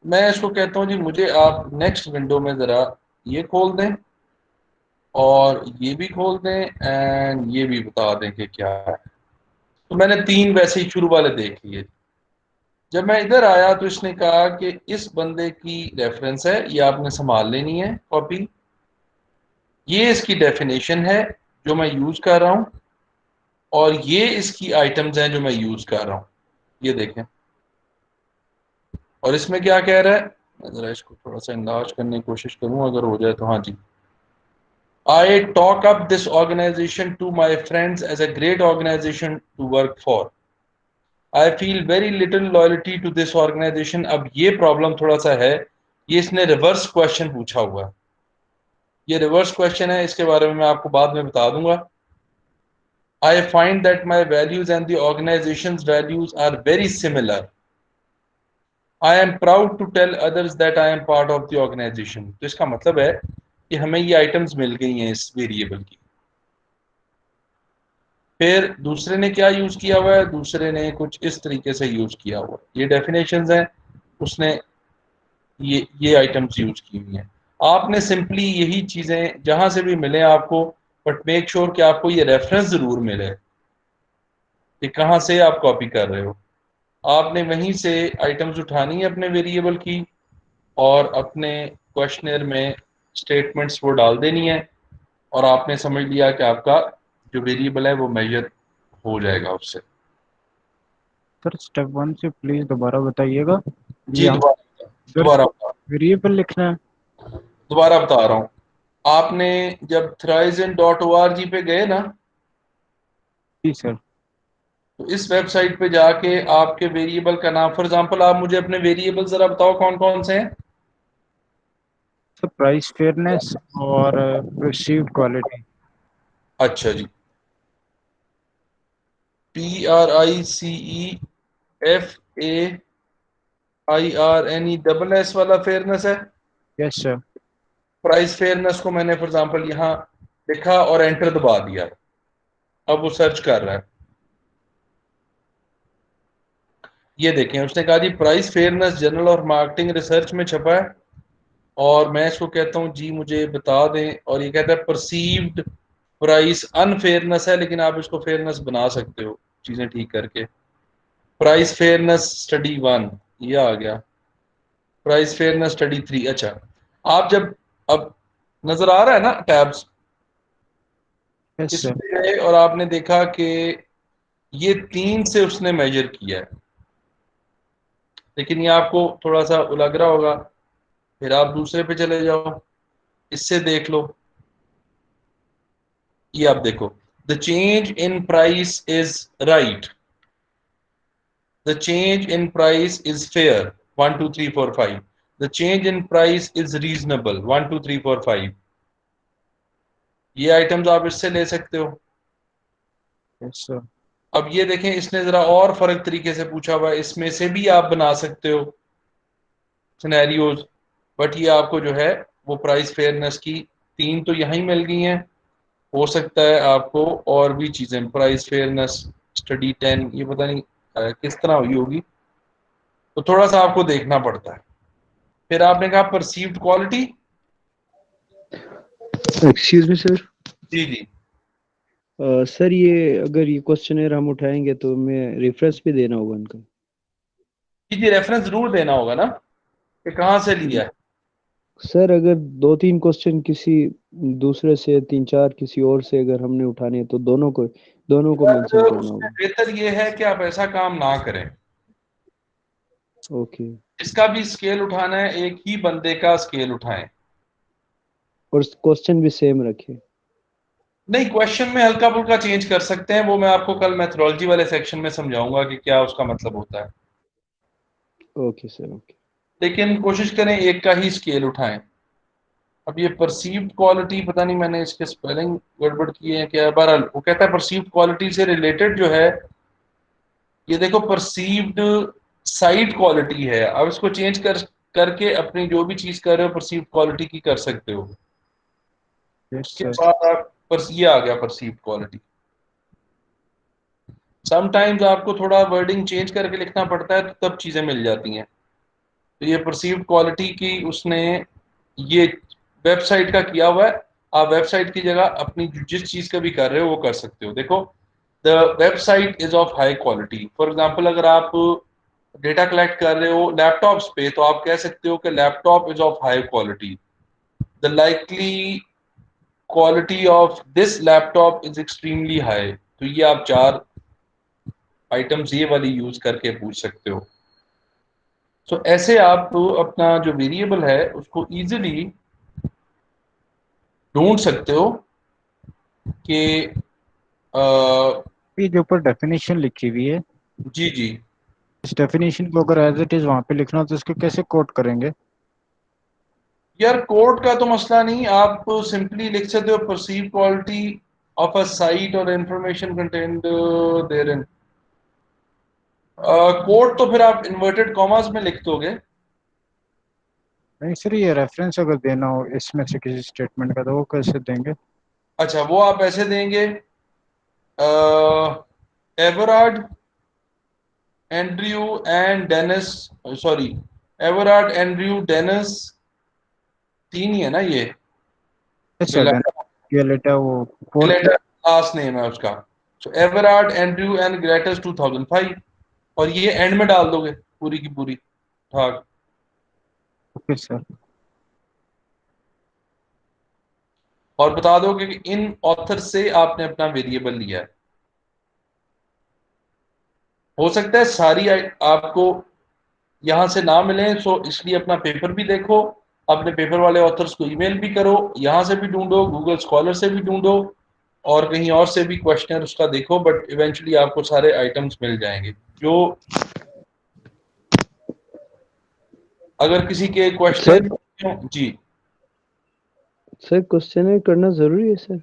मैं इसको कहता हूँ जी मुझे आप नेक्स्ट विंडो में ज़रा ये खोल दें और ये भी खोल दें एंड ये भी बता दें कि क्या है। तो मैंने तीन वैसे ही शुरू वाले देख लिए। जब मैं इधर आया तो इसने कहा कि इस बंदे की रेफरेंस है, ये आपने संभाल लेनी है कॉपी, ये इसकी डेफिनेशन है जो मैं यूज कर रहा हूं, और ये इसकी आइटम्स हैं जो मैं यूज कर रहा हूं, ये देखें। और इसमें क्या कह रहा है, मैं जरा इसको थोड़ा सा इंलार्ज करने की कोशिश करूं, अगर हो जाए तो। हाँ जी, I talk up this organization to my friends as a great organization to work for. I feel very little loyalty to this organization. अब ये प्रॉब्लम थोड़ा सा है, ये इसने रिवर्स क्वेश्चन पूछा हुआ है। ये रिवर्स क्वेश्चन है, इसके बारे में मैं आपको बाद में बता दूंगा। I find that my values and the organization's values are very similar. I am proud to tell others that I am part of the organization. तो इसका मतलब है कि हमें ये आइटम्स मिल गई हैं इस वेरिएबल की। फिर दूसरे ने क्या यूज किया हुआ है, दूसरे ने कुछ इस तरीके से यूज किया हुआ है। ये डेफिनेशंस हैं, उसने ये आइटम्स यूज की हुई हैं। आपने सिंपली यही चीजें जहां से भी मिले आपको, बट मेक श्योर कि आपको ये रेफरेंस जरूर मिले कि कहां से आप कॉपी कर रहे हो। आपने वहीं से आइटम्स उठानी है अपने वेरिएबल की, और अपने क्वेश्चनर में स्टेटमेंट्स वो डाल देनी है, और आपने समझ लिया कि आपका जो वेरिएबल है वो मेजर हो जाएगा उससे। सर स्टेप 1 से प्लीज दोबारा बताइएगा। जी दोबारा वेरिएबल लिखना है, दोबारा बता रहा हूँ। आपने जब thrizen.org पे गए ना, जी सर, तो इस वेबसाइट पे जाके आपके वेरिएबल का नाम, फॉर एग्जांपल आप मुझे अपने वेरिएबल जरा बताओ कौन कौन से हैं। सर प्राइस फेयरनेस और परसीव्ड क्वालिटी। अच्छा जी, PRICEFAIRNE वाला फेयरनेस है। Yes sir. प्राइस फेयरनेस को मैंने फॉर एग्जांपल यहाँ लिखा और एंटर दबा दिया, अब वो सर्च कर रहा है। ये देखें, उसने कहा जी प्राइस फेयरनेस जर्नल और मार्केटिंग रिसर्च में छपा है, और मैं इसको कहता हूँ जी मुझे बता दें, और ये कहता है परसीव्ड प्राइस अनफेयरनेस है, लेकिन आप इसको फेयरनेस बना सकते हो चीजें ठीक करके। प्राइस फेयरनेस स्टडी 1 ये आ गया, प्राइस फेयरनेस स्टडी 3। अच्छा, आप जब अब नजर आ रहा है ना टैब्स, इसमें गए और आपने देखा कि ये 3 से उसने मेजर किया है, लेकिन ये आपको थोड़ा सा लग रहा होगा। फिर आप दूसरे पे चले जाओ, इससे देख लो। ये आप देखो, the change in price is right, the change in price is fair 1 2 3 4 5, the change in price is reasonable 1 2 3 4 5। ये आइटम्स आप इससे ले सकते हो। Yes sir. अब ये देखें, इसने जरा और फर्क तरीके से पूछा हुआ है, इसमें से भी आप बना सकते हो सिनेरियोज, बट ये आपको जो है वो प्राइस फेयरनेस की 3 तो यहीं मिल गई हैं। हो सकता है आपको और भी चीजें, प्राइस फेयरनेस स्टडी 10 ये पता नहीं किस तरह हुई होगी, तो थोड़ा सा आपको देखना पड़ता है। फिर आपने कहा perceived quality. Excuse me sir. जी जी सर ये अगर ये क्वेश्चनर हम उठाएंगे तो हमें रेफरेंस भी देना होगा इनका? जी, रेफरेंस जरूर देना होगा ना कि कहाँ से लिया है। सर अगर 2-3 क्वेश्चन किसी दूसरे से 3-4 किसी और से अगर हमने उठाने हैं तो दोनों को मेंशन करना होगा। बेहतर ये है कि आप ऐसा काम ना करें। ओके। इसका भी स्केल उठाना है, एक ही बंदे का स्केल उठाएं, और क्वेश्चन भी सेम रखें। नहीं, क्वेश्चन में हल्का फुल्का चेंज कर सकते हैं, वो मैं आपको कल मेथोडोलॉजी वाले सेक्शन में समझाऊंगा कि क्या उसका मतलब होता है। Okay sir, okay. लेकिन कोशिश करें एक का ही स्केल उठाएं। अब ये परसीव्ड क्वालिटी, पता नहीं मैंने इसके स्पेलिंग गड़बड़ किए हैं क्या। बहरहाल वो कहता है परसीव्ड क्वालिटी से रिलेटेड जो है, ये देखो परसीव्ड साइट क्वालिटी है। अब इसको चेंज करके अपनी जो भी चीज कर रहे हो परसीव्ड क्वालिटी की कर सकते हो। उसके बाद आप ये आ गया परसीव्ड क्वालिटी। समटाइम्स आपको थोड़ा वर्डिंग चेंज करके लिखना पड़ता है, तो तब चीजें मिल जाती हैं। तो ये परसीव्ड क्वालिटी की उसने ये वेबसाइट का किया हुआ है। आप वेबसाइट की जगह अपनी जिस चीज का भी कर रहे हो वो कर सकते हो। देखो, the website is of high quality. For example अगर आप डेटा कलेक्ट कर रहे हो लैपटॉप्स पे, तो आप कह सकते हो कि laptop is of high quality, the likely quality of this laptop is extremely high. तो ये आप 4 आइटम्स ये वाली यूज करके पूछ सकते हो। तो ऐसे आप अपना जो वेरिएबल है उसको इजीली ढूंढ सकते हो कि ये जो ऊपर डेफिनेशन लिखी हुई है, जी जी, इस डेफिनेशन को अगर एज इट इज वहां पे लिखना हो तो इसको कैसे कोड करेंगे? यार कोड का तो मसला नहीं, आप सिंपली लिख सकते हो perceive quality of a site और information content therein. Code तो फिर आप इन्वर्टेड कॉमास में लिख दोगे। नहीं सर, ये रेफरेंस अगर देना हो इसमें से किसी स्टेटमेंट का तो वो कैसे देंगे? अच्छा, वो आप ऐसे देंगे, Everard Andrew and Dennis, sorry Everard Andrew Dennis, 3 ही है ना ये, अच्छा देन ये लेटर वो फोर्थ। ग्लेटर लास्ट नेम है उसका। सो एवरार्ड एंड्रयू एंड ग्लेटस 2005, और ये एंड में डाल दोगे पूरी की पूरी ठाक। Okay sir. और बता दोगे कि इन ऑथर से आपने अपना वेरिएबल लिया है। हो सकता है सारी आपको यहां से ना मिले, सो इसलिए अपना पेपर भी देखो, अपने पेपर वाले ऑथर्स को ईमेल भी करो, यहां से भी ढूंढो, गूगल स्कॉलर से भी ढूंढो, और कहीं और से भी क्वेश्चन उसका देखो, बट इवेंचुअली आपको सारे आइटम्स मिल जाएंगे। जो अगर किसी के क्वेश्चन जी, सर क्वेश्चन करना जरूरी है सर?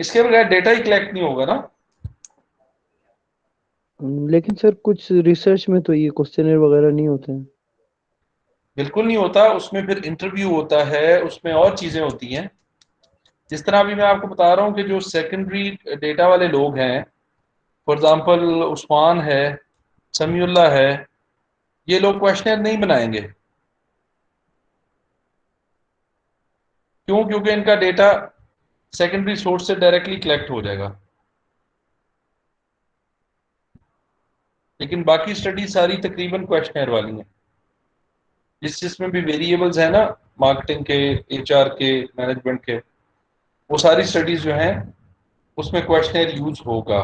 इसके बगैर डेटा ही कलेक्ट नहीं होगा ना। लेकिन सर कुछ रिसर्च में तो ये क्वेश्चनर वगैरह नहीं होते हैं। बिल्कुल नहीं होता, उसमें फिर इंटरव्यू होता है, उसमें और चीजें होती हैं। जिस तरह अभी मैं आपको बता रहा हूँ कि जो सेकेंडरी डेटा वाले लोग हैं, फॉर एग्जांपल उस्मान है, समीउल्लाह है, ये लोग क्वेश्चनर नहीं बनाएंगे। क्यों? क्योंकि इनका डेटा सेकेंडरी सोर्स से डायरेक्टली कलेक्ट हो जाएगा। लेकिन बाकी स्टडी सारी तकरीबन क्वेश्चनर वाली हैं, जिसमें भी वेरिएबल्स हैं ना, मार्केटिंग के, एचआर के, मैनेजमेंट के, वो सारी स्टडीज जो हैं उसमें क्वेश्चनर यूज होगा।